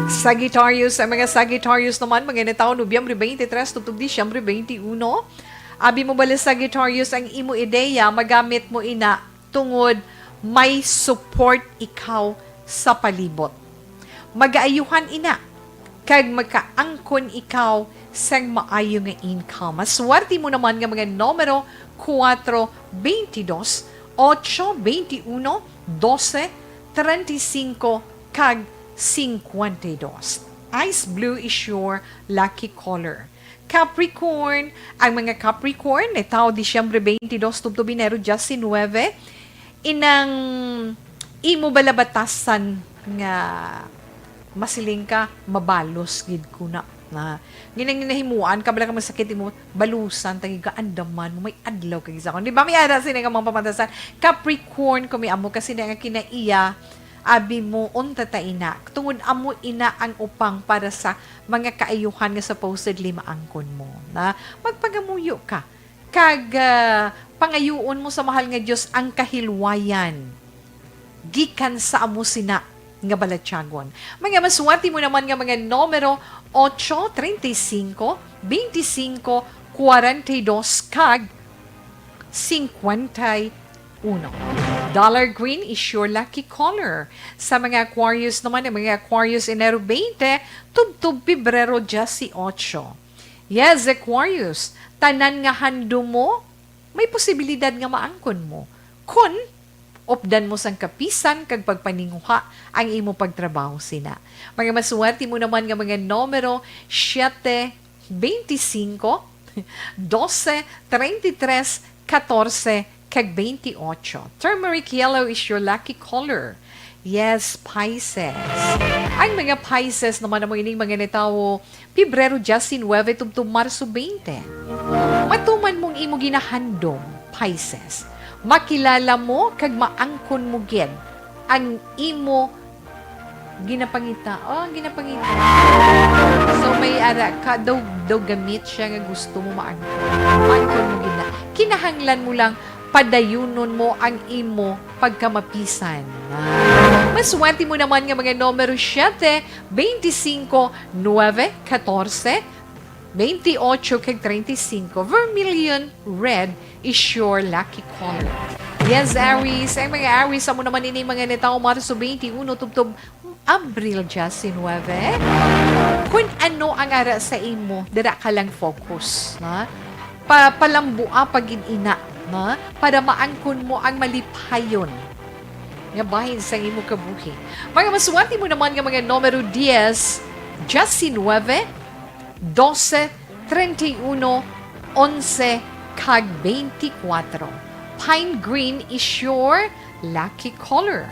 Sagittarius, ang mga Sagittarius naman, mga nataon Nobyembre 23, tubtog Disyembre 21. Abi mo bala Sagittarius, ang imo ideya, magamit mo ina tungod may support ikaw sa palibot. Mag-aayuhan ina, kag magkaangkon ikaw sang maayo nga income. Maswerte mo naman nga mga numero 4, 22, 8, 21, 12, 35 kag 52. Ice blue is your lucky color. Capricorn, ang mga Capricorn, itaw Disyembre 22, tubto Binero 19, inang imo balabatasan nga masiling ka, mabalos gid kuna na ginanginahimuan ka bala ka masakit mo balusan tagi ka andaman mo may adlaw kag isa kon di ba may ara sini nga mga pamantasan Capricorn kumi amo kasi nga kinaiya abi mo unta ta ina tungod amo ina ang upang para sa mga kaayuhan nga supposedly maangkon mo na magpagamuyo ka kag pangayuon mo sa mahal nga Dios ang kahilwayan gikan sa amo sina nga balatyagon. Mga maswati mo naman nga mga numero 8, 35, 25, 42, kag 51. Dollar green is your lucky color. Sa mga Aquarius naman, mga Aquarius Enero 20, tubtub Pebrero 18. Yes, Aquarius, tanan nga hando mo, may posibilidad nga maangkon mo. Kun opdan mo sang kapisan kag pagpaninguha ang imo pagtrabaho sina. Mga maswerte mo naman nga mga numero 7, 25, 12, 33, 14, kag 28. Turmeric yellow is your lucky color. Yes, Pisces. Ang mga Pisces naman mo ining mga nitawo Pebrero 19, tubto Marso 20. Matuman mong imo ginahandom, Pisces. Makilala mo kag maangkon mo gid ang imo ginapangita. Ginapangita. So may ara ka daw gamit siya nga gusto mo maangkon. Maangkon mo gid na. Kinahanglan mo lang padayunon mo ang imo pagkamapisan. Maswerte mo naman nga mga numero 7, 25, 9, 14, 28 kag 35. Vermilion red is your lucky color. Yes, Aries. Ang mga Aries, amo naman ini mga nitao Marso 21, tubtob Abril 19. Kung ano ang ara sa imo, dira ka lang focus. Na? Palambua pagin ina. Na? Para maangkon mo ang malipayon. Nga bahin sa imo kabuhi. Mga maswati mo naman nga mga numero 10, 19, 12, 31, 11, kag 24. Pine green is your lucky color.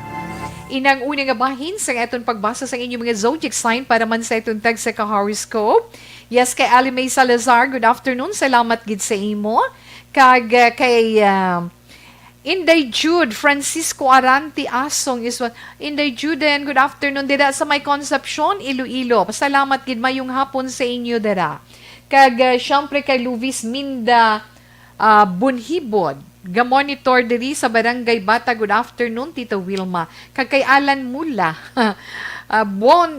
Inang unang bahin sa aton pagbasa sa inyong mga zodiac sign para man sa itong tag sa ka-horoscope. Yes, kay Ali May Salazar, good afternoon. Salamat gid sa imo. Kag kay Inday Jude, Francisco Aranti Asong is what. Inday Jude, and good afternoon. Dira sa may Concepcion, Iloilo. Pasalamat gid mayong hapon sa inyo dira. Kag syempre kay Luis Minda Bunhibod. Ga-monitor diri sa Barangay Bata. Good afternoon, Tita Wilma. Kag kay Alan Mula.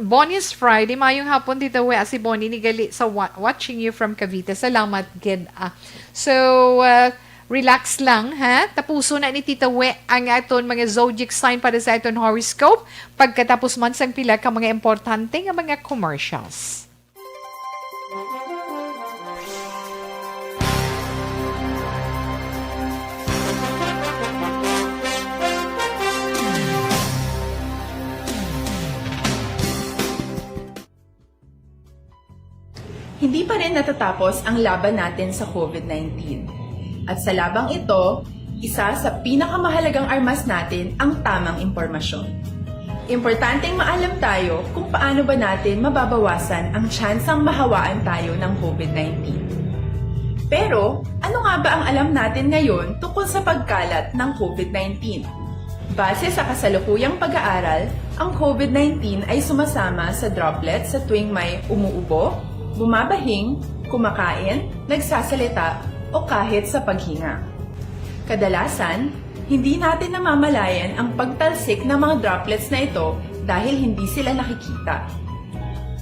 Bonnie's Friday. Mayong hapon, Tita We. Si Bonnie nigali sa watching you from Cavite. Salamat gid. Relax lang, ha? Tapuso na ni Tita We ang aton mga zodiac sign para sa aton horoscope. Pagkatapos man sang pila ka mga importante nga mga commercials. Hindi pa rin natatapos ang laban natin sa COVID-19. At sa labang ito, isa sa pinakamahalagang armas natin ang tamang impormasyon. Importanteng maalam tayo kung paano ba natin mababawasan ang tsansang mahawaan tayo ng COVID-19. Pero, ano nga ba ang alam natin ngayon tungkol sa pagkalat ng COVID-19? Base sa kasalukuyang pag-aaral, ang COVID-19 ay sumasama sa droplets sa tuwing may umuubo, bumabahing, kumakain, nagsasalita, o kahit sa paghinga. Kadalasan, hindi natin namamalayan ang pagtalsik ng mga droplets na ito dahil hindi sila nakikita.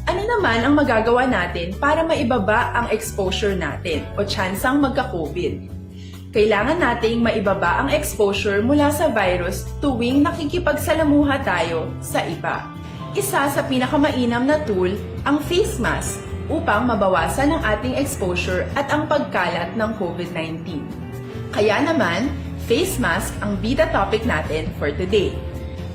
Ano naman ang magagawa natin para maibaba ang exposure natin o tsansang magka-COVID? Kailangan nating maibaba ang exposure mula sa virus tuwing nakikipagsalamuha tayo sa iba. Isa sa pinakamainam na tool ang face mask upang mabawasan ang ating exposure at ang pagkalat ng COVID-19. Kaya naman, face mask ang bida topic natin for today.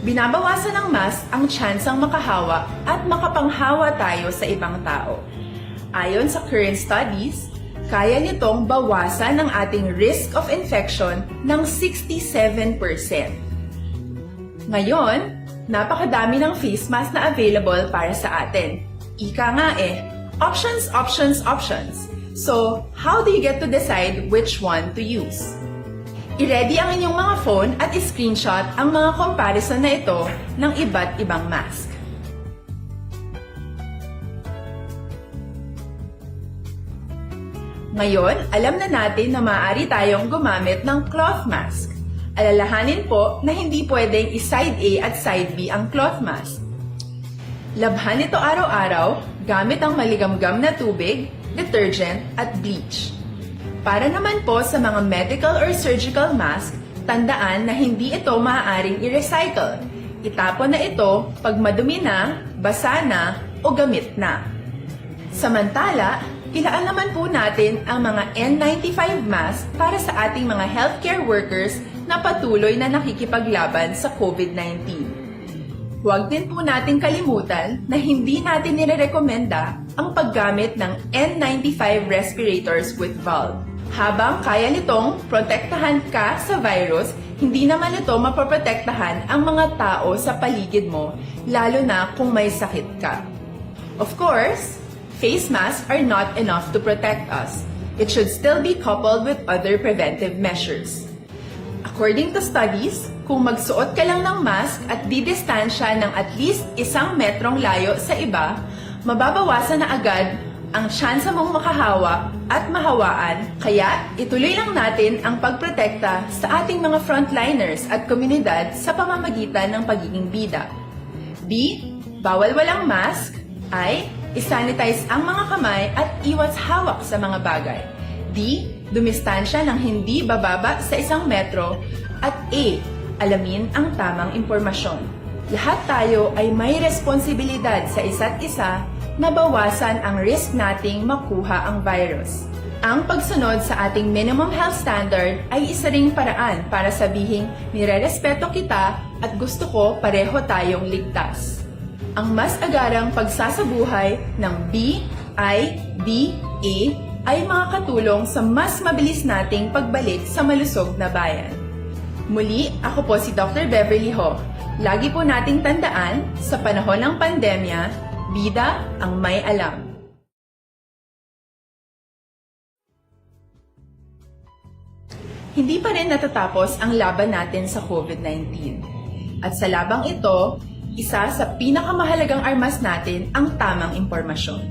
Binabawasan ng mask ang tsansang makahawa at makapanghawa tayo sa ibang tao. Ayon sa current studies, kaya nitong bawasan ang ating risk of infection ng 67%. Ngayon, napakadami ng face mask na available para sa atin. Ika nga options, options, options. So, how do you get to decide which one to use? I-ready ang inyong mga phone at i-screenshot ang mga comparison na ito ng iba't ibang mask. Ngayon, alam na natin na maaari tayong gumamit ng cloth mask. Alalahanin po na hindi pwedeng i-side A at side B ang cloth mask. Labhan ito araw-araw gamit ang maligamgam na tubig, detergent at bleach. Para naman po sa mga medical or surgical mask, tandaan na hindi ito maaaring i-recycle. Itapon na ito pag madumi na, basa na o gamit na. Samantala, ilaan naman po natin ang mga N95 mask para sa ating mga healthcare workers na patuloy na nakikipaglaban sa COVID-19. Huwag din po natin kalimutan na hindi natin nirerekomenda ang paggamit ng N95 respirators with valve. Habang kaya nitong protektahan ka sa virus, hindi naman ito mapoprotektahan ang mga tao sa paligid mo, lalo na kung may sakit ka. Of course, face masks are not enough to protect us. It should still be coupled with other preventive measures. According to studies, kung magsuot ka lang ng mask at didistansya ng at least 1 metrong layo sa iba, mababawasan na agad ang tsansa mong makahawa at mahawaan, kaya ituloy lang natin ang pagprotekta sa ating mga frontliners at komunidad sa pamamagitan ng pagiging bida. B. Bawal walang mask. I. I-sanitize ang mga kamay at iwas hawak sa mga bagay. D. Dumistansya ng hindi bababa sa 1 metro. At A. Alamin ang tamang impormasyon. Lahat tayo ay may responsibilidad sa isa't isa na bawasan ang risk nating makuha ang virus. Ang pagsunod sa ating minimum health standard ay isa ring paraan para sabihing nirerespeto kita at gusto ko pareho tayong ligtas. Ang mas agarang pagsasabuhay ng B, I, D, A ay makakatulong sa mas mabilis nating pagbalik sa malusog na bayan. Muli, ako po si Dr. Beverly Ho. Lagi po nating tandaan, sa panahon ng pandemya, bida ang may alam. Hindi pa rin natatapos ang laban natin sa COVID-19. At sa labang ito, isa sa pinakamahalagang armas natin ang tamang impormasyon.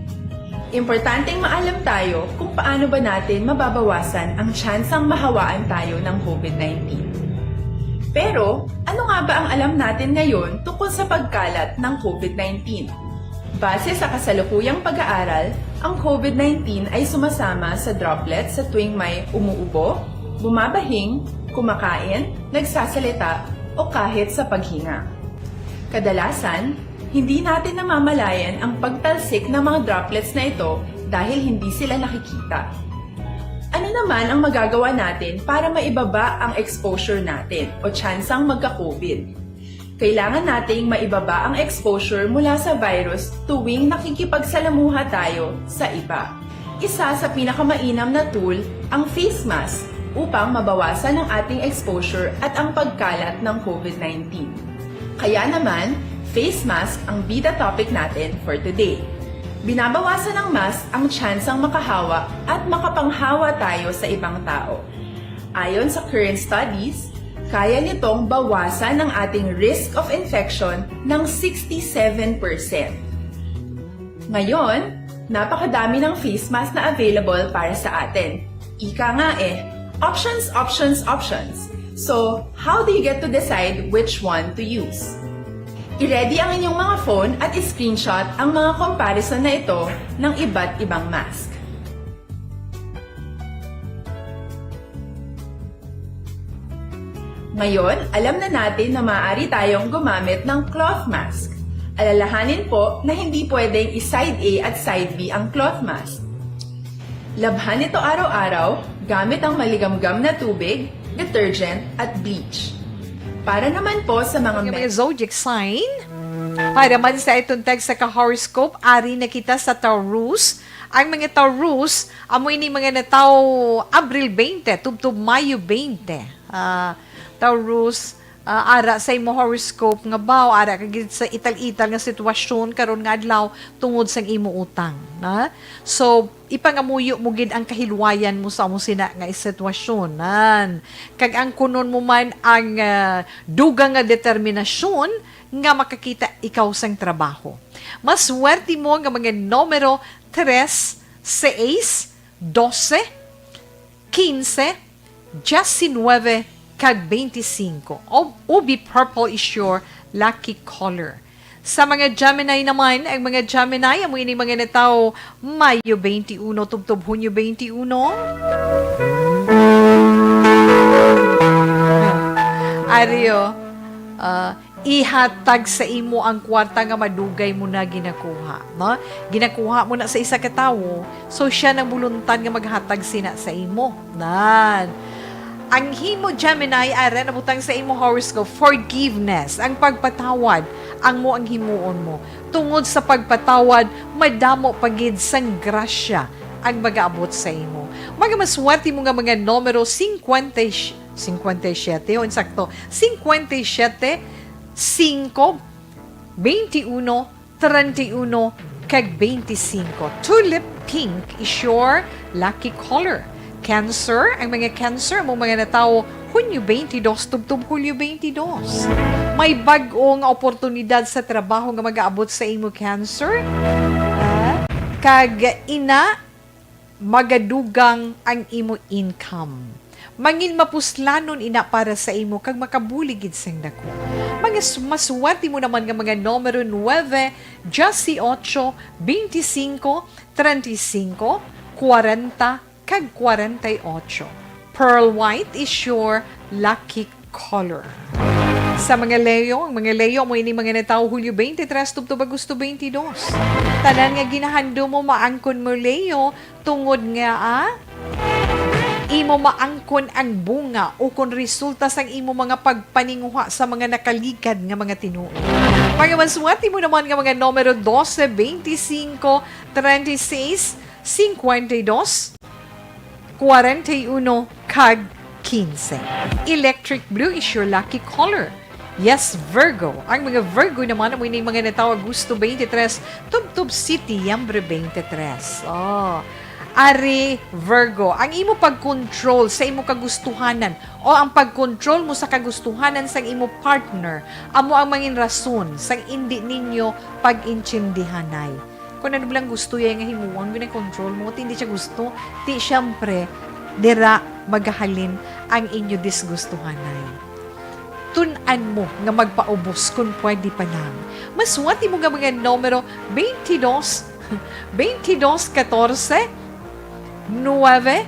Importanteng maalam tayo kung paano ba natin mababawasan ang tsansang mahawaan tayo ng COVID-19. Pero, ano nga ba ang alam natin ngayon tungkol sa pagkalat ng COVID-19? Base sa kasalukuyang pag-aaral, ang COVID-19 ay sumasama sa droplets sa tuwing may umuubo, bumabahing, kumakain, nagsasalita, o kahit sa paghinga. Kadalasan, hindi natin namamalayan ang pagtalsik ng mga droplets na ito dahil hindi sila nakikita. Ano naman ang magagawa natin para maibaba ang exposure natin o tsansang magka-COVID? Kailangan nating maibaba ang exposure mula sa virus tuwing nakikipagsalamuha tayo sa iba. Isa sa pinakamainam na tool ang face mask upang mabawasan ang ating exposure at ang pagkalat ng COVID-19. Kaya naman, face mask ang bida topic natin for today. Binabawasan ng mask ang tsansang makahawa at makapanghawa tayo sa ibang tao. Ayon sa current studies, kaya nitong bawasan ang ating risk of infection ng 67%. Ngayon, napakadami ng face mask na available para sa atin. Ika nga options, options, options. So, how do you get to decide which one to use? I-ready ang inyong mga phone at i-screenshot ang mga comparison na ito ng iba't ibang mask. Ngayon, alam na natin na maaari tayong gumamit ng cloth mask. Alalahanin po na hindi pwedeng i-side A at side B ang cloth mask. Labhan ito araw-araw gamit ang maligamgam na tubig, detergent at bleach. Para naman po sa mga Yung mga zodiac sign, para man sa itong text sa ka-horoscope, ari na kita sa Taurus. Ang mga Taurus, amoy ni mga nataw Abril 20, tubtub Mayo 20. Taurus, ara sa imo horoscope nga baw, ara kagid sa ital-ital nga sitwasyon karon nga adlaw tungod sang imo utang. Na? So, ipangamuyo mo gid ang kahilwayan mo sa amo sina nga sitwasyon. Kag ang kunon mo man ang dugang nga determinasyon nga makakita ikaw sang trabaho. Maswerte mo nga mga numero 3, 6, 12, 15, 19, kag 25. Ubi purple is your lucky color. Sa mga Gemini naman, ang mga Gemini, amoy ni mga natao Mayo 21, tubtob Hunyo 21. Ario, ihatag sa imo ang kwarta nga madugay mo na ginakuha. No? Ginakuha mo na sa isa ka tawo, so siya nang buluntan nga maghatag sina sa imo. Ang himo Gemini, ara nabutang sa imo horoscope, forgiveness, ang pagpatawad, ang mo ang himuon mo. Tungod sa pagpatawad, madamo pagid sang grasya ang mag-aabot sa imo. Magamaswerte mo nga mga numero 57, o insakto, 57, 5, 21, 31, kag 25. Tulip pink is your lucky color. Cancer, ang mga Cancer, mo mga natao, Hunyo 22, tubtub Hulyo 22. May bag-ong oportunidad sa trabaho nga mag-aabot sa imo Cancer. Kag ina, magadugang ang imo income. Mangin mapuslanon ina para sa imo kag makabuligid sang dako. Mga maswerte mo naman nga mga numero 9, 18, 25, 35, 40, kag 48. Pearl white is your lucky color. Sa mga Leo, ang mga Leo mo ini mga natao Hulyo 23, tubtub Agosto 22. Tanan nga ginahando mo maangkon mo Leo tungod nga imo maangkon ang bunga o kung resulta sang imo mga pagpaninguha sa mga nakaligad nga mga tinuod. Pagamaswati mo naman nga mga numero 12, 25, 36, 52, 41, kag 15. Electric blue is your lucky color. Yes, Virgo. Ang mga Virgo naman, amoy na yung mga natawag Agosto 23, tubtub City, Yambre 23. Ari, Virgo, ang imo pag-control sa imo kagustuhanan o ang pag-control mo sa kagustuhanan sa imo partner, amo ang mangin rason sa hindi ninyo pag-intsindihanay. Kung ano bilang gusto yan nga himuang, control mo, hindi siya gusto, di siyempre, dira magahalin ang inyo disgustuhanay. Tunan mo nga magpaubos kung pwede pa lang. Maswati mo nga mga numero 22, 22, 14, 9,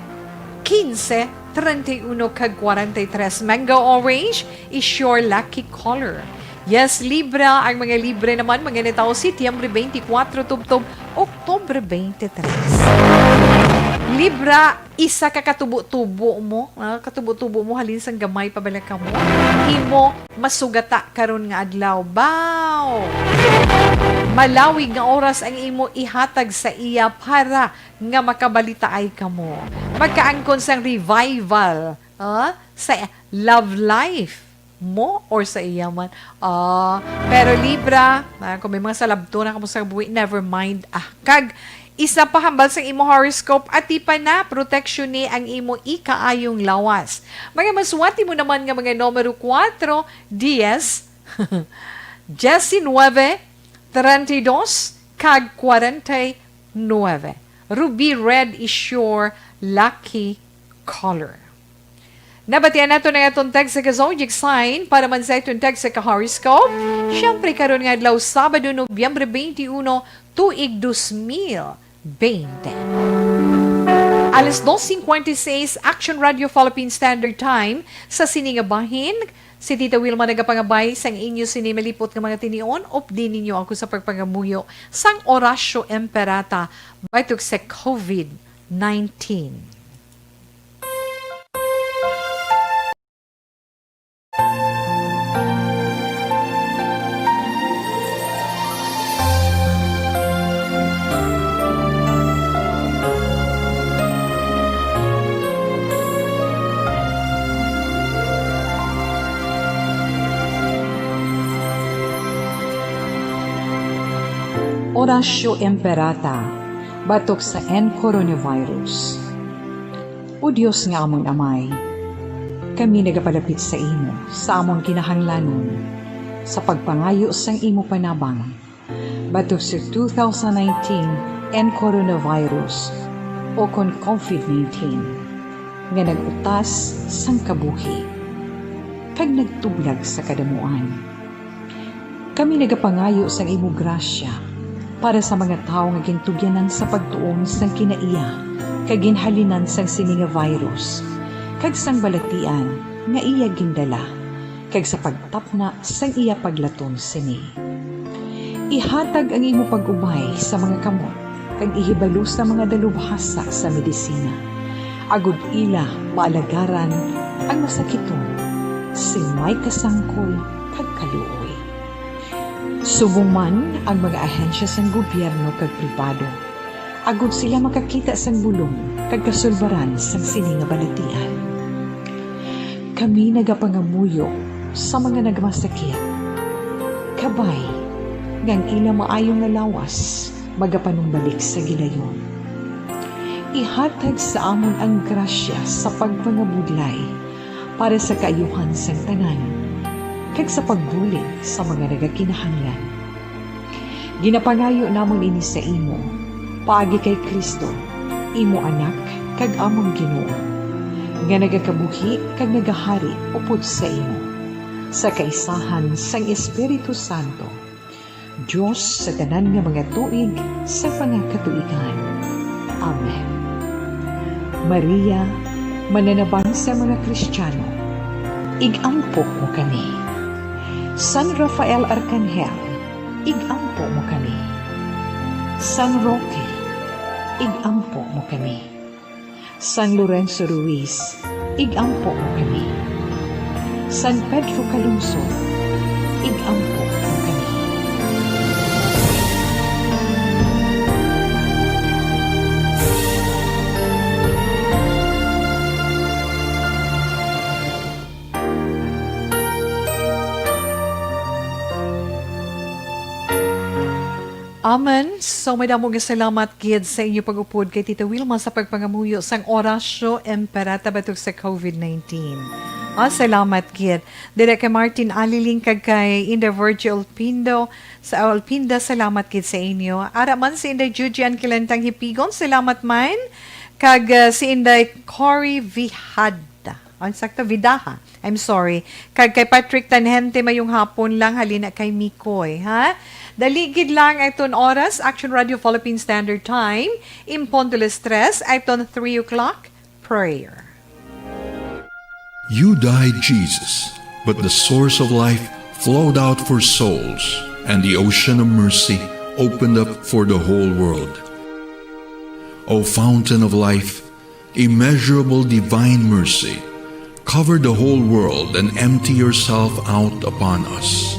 15, 31, kag 43. Mango orange is your lucky color. Yes, Libra. Ang mga Libre naman, mga natao Setyembre 24, tubtob Oktubre 23. Libra, isa ka katubo-tubo mo. Katubo-tubo mo, halin sang gamay, pabalak ka mo. Himo, masugata karon nga adlaw. Bow! Malawig nga oras ang imo ihatag sa iya para nga makabalita ay kamo. Magkaangkon sang revival sa love life mo or sa iya man. Pero Libra, kung may mga salabto na kamo sa buwi, never mind. Kag isa pa hambal sa imo horoscope at pa na protection ni ang imo ikaayong lawas. Mga maswati mo naman nga mga numero 4, 10, 19, 32, kag 49. Ruby red is your lucky color. Nabatian nato na itong text sa zodiac sign para man sa itong text sa horoscope. Siyempre karon nga adlaw Sabado, Nobyembre 21, tuig 2020. Alas 2:56, Action Radio Philippine Standard Time sa siningabahin. Si Tita Wilma nagapangabay sang inyo sinimalipot ng mga tinion. Updin ninyo ako sa pagpangamuyo sang Orasyo Emperata batok sa COVID-19. Orasyo Imperata, batok sa coronavirus. O Diyos nga among amay, kami nagapalapit sa imo, sa among kinahanglanon, sa pagpangayo sang imo panabang, batok sa 2019 coronavirus o kon COVID-19, nga nagutas sang kabuhi, kag nagtublag sa kadamuan. Kami nagapangayo sa imo grasya para sa mga tao nga gintugyanan sa pagtuon sang kinaiya kag ginhalinan sang sini nga virus kag sang balatian nga iya gindala kag sa pagtapna sang iya paglaton sini. Ihatag ang imo pag-ubay sa mga kamot kag ihibalo sa mga dalubhasa sa medisina. Agud ila maalagaran ang masakiton si may kasangkol kag kaluoy. Subong man ang mga ahensya sang gobyerno kag pribado, agud sila makakita sang bulong kag kasulbaran sang sini nga balatian. Kami nagapangamuyo sa mga nagmasakit, kabay ngang ila maayong nalawas magapanumbalik sa gilayon. Ihatag sa amon ang grasya sa pagpangabudlay para sa kaayuhan sang tanan kag sa pagbulig sa mga nagakinahanglan. Ginapangayo namon ini sa imo, paagi kay Kristo, imo anak kag among Ginoo, nga nagakabuhi kag nagahari upod sa imo, sa kaisahan sang Espiritu Santo, Diyos sa tanan nga mga tuig sa pangakatuigan. Amen. Maria, mananabang sa mga Kristiyano, igampo mo kami. San Rafael Arcangel, igampo mo kami. San Roque, igampo mo kami. San Lorenzo Ruiz, igampo mo kami. San Pedro Calungsod, igampo mo kami. Amen. So, may damong salamat, kids, sa inyo pag-upod kay Tita Wilma sa pagpangamuyo sang Orasyo Imperata batok sa COVID-19. Salamat, kid. Dire kay Martin Aliling kag kay Inda Virgil Pindo sa Alpinda, salamat, kid, sa inyo. Ara man si Inday Jujian Kilantang Hipigon, salamat man. Kag si Inday Cory Vihada. Ang sakto, Vidaha. I'm sorry. Kag kay Patrick Tanhente, mayong hapon lang, halina kay Mikoy, ha? Daligid lang iton oras, Action Radio Philippine Standard Time, Impon tulas 3, iton 3 o'clock, prayer. You died, Jesus, but the source of life flowed out for souls, and the ocean of mercy opened up for the whole world. O fountain of life, immeasurable divine mercy, cover the whole world and empty yourself out upon us.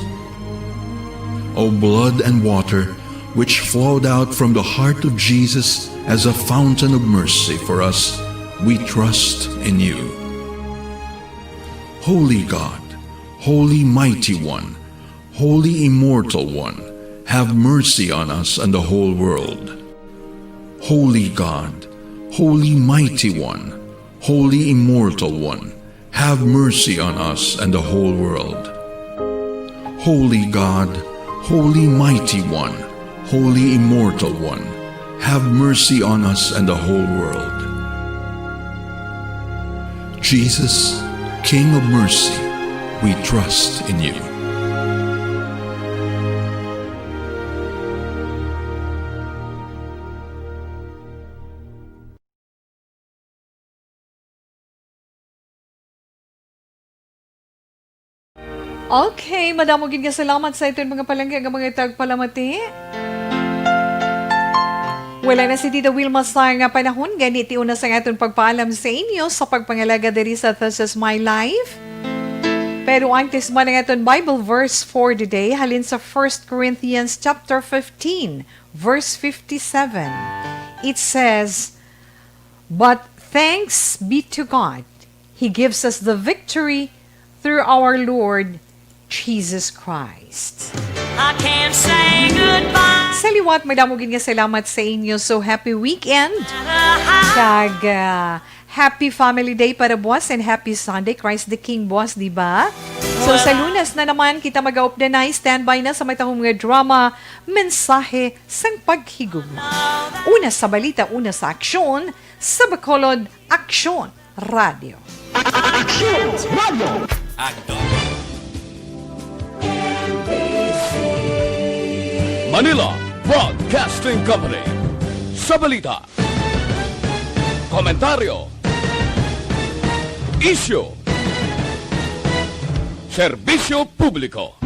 O blood and water, which flowed out from the heart of Jesus as a fountain of mercy for us, we trust in you. Holy God, Holy Mighty One, Holy Immortal One, have mercy on us and the whole world. Holy God, Holy Mighty One, Holy Immortal One, have mercy on us and the whole world. Holy God, Holy Mighty One, Holy Immortal One, have mercy on us and the whole world. Jesus, King of mercy, we trust in you. Okay, madamo gid nga salamat sa iton mga palangga nga mga tagpalamati. Wala na si Tita Wilma sa nga panahon, ganiti una sa aton pagpaalam sa inyo sa pagpangalaga diri sa This Is My Life. Pero antes man ang aton Bible verse for today, halin sa 1 Corinthians chapter 15, verse 57. It says, "But thanks be to God, He gives us the victory through our Lord Jesus Christ." I can't Sa liwat, may damogin nga salamat sa inyo. So, happy weekend. Kag, happy family day para buwas and happy Sunday. Christ the King, buwas, di ba? So, sa Lunes na naman, kita mag-updanay, standby na sa may tahong mga drama, mensahe sang paghigugma. Una sa balita, una sa aksyon, sa Bacolod, Aksyon Radio. Aksyon Radio! Manila Broadcasting Company. Sa balita, komentaryo, issue, serbisyo publiko.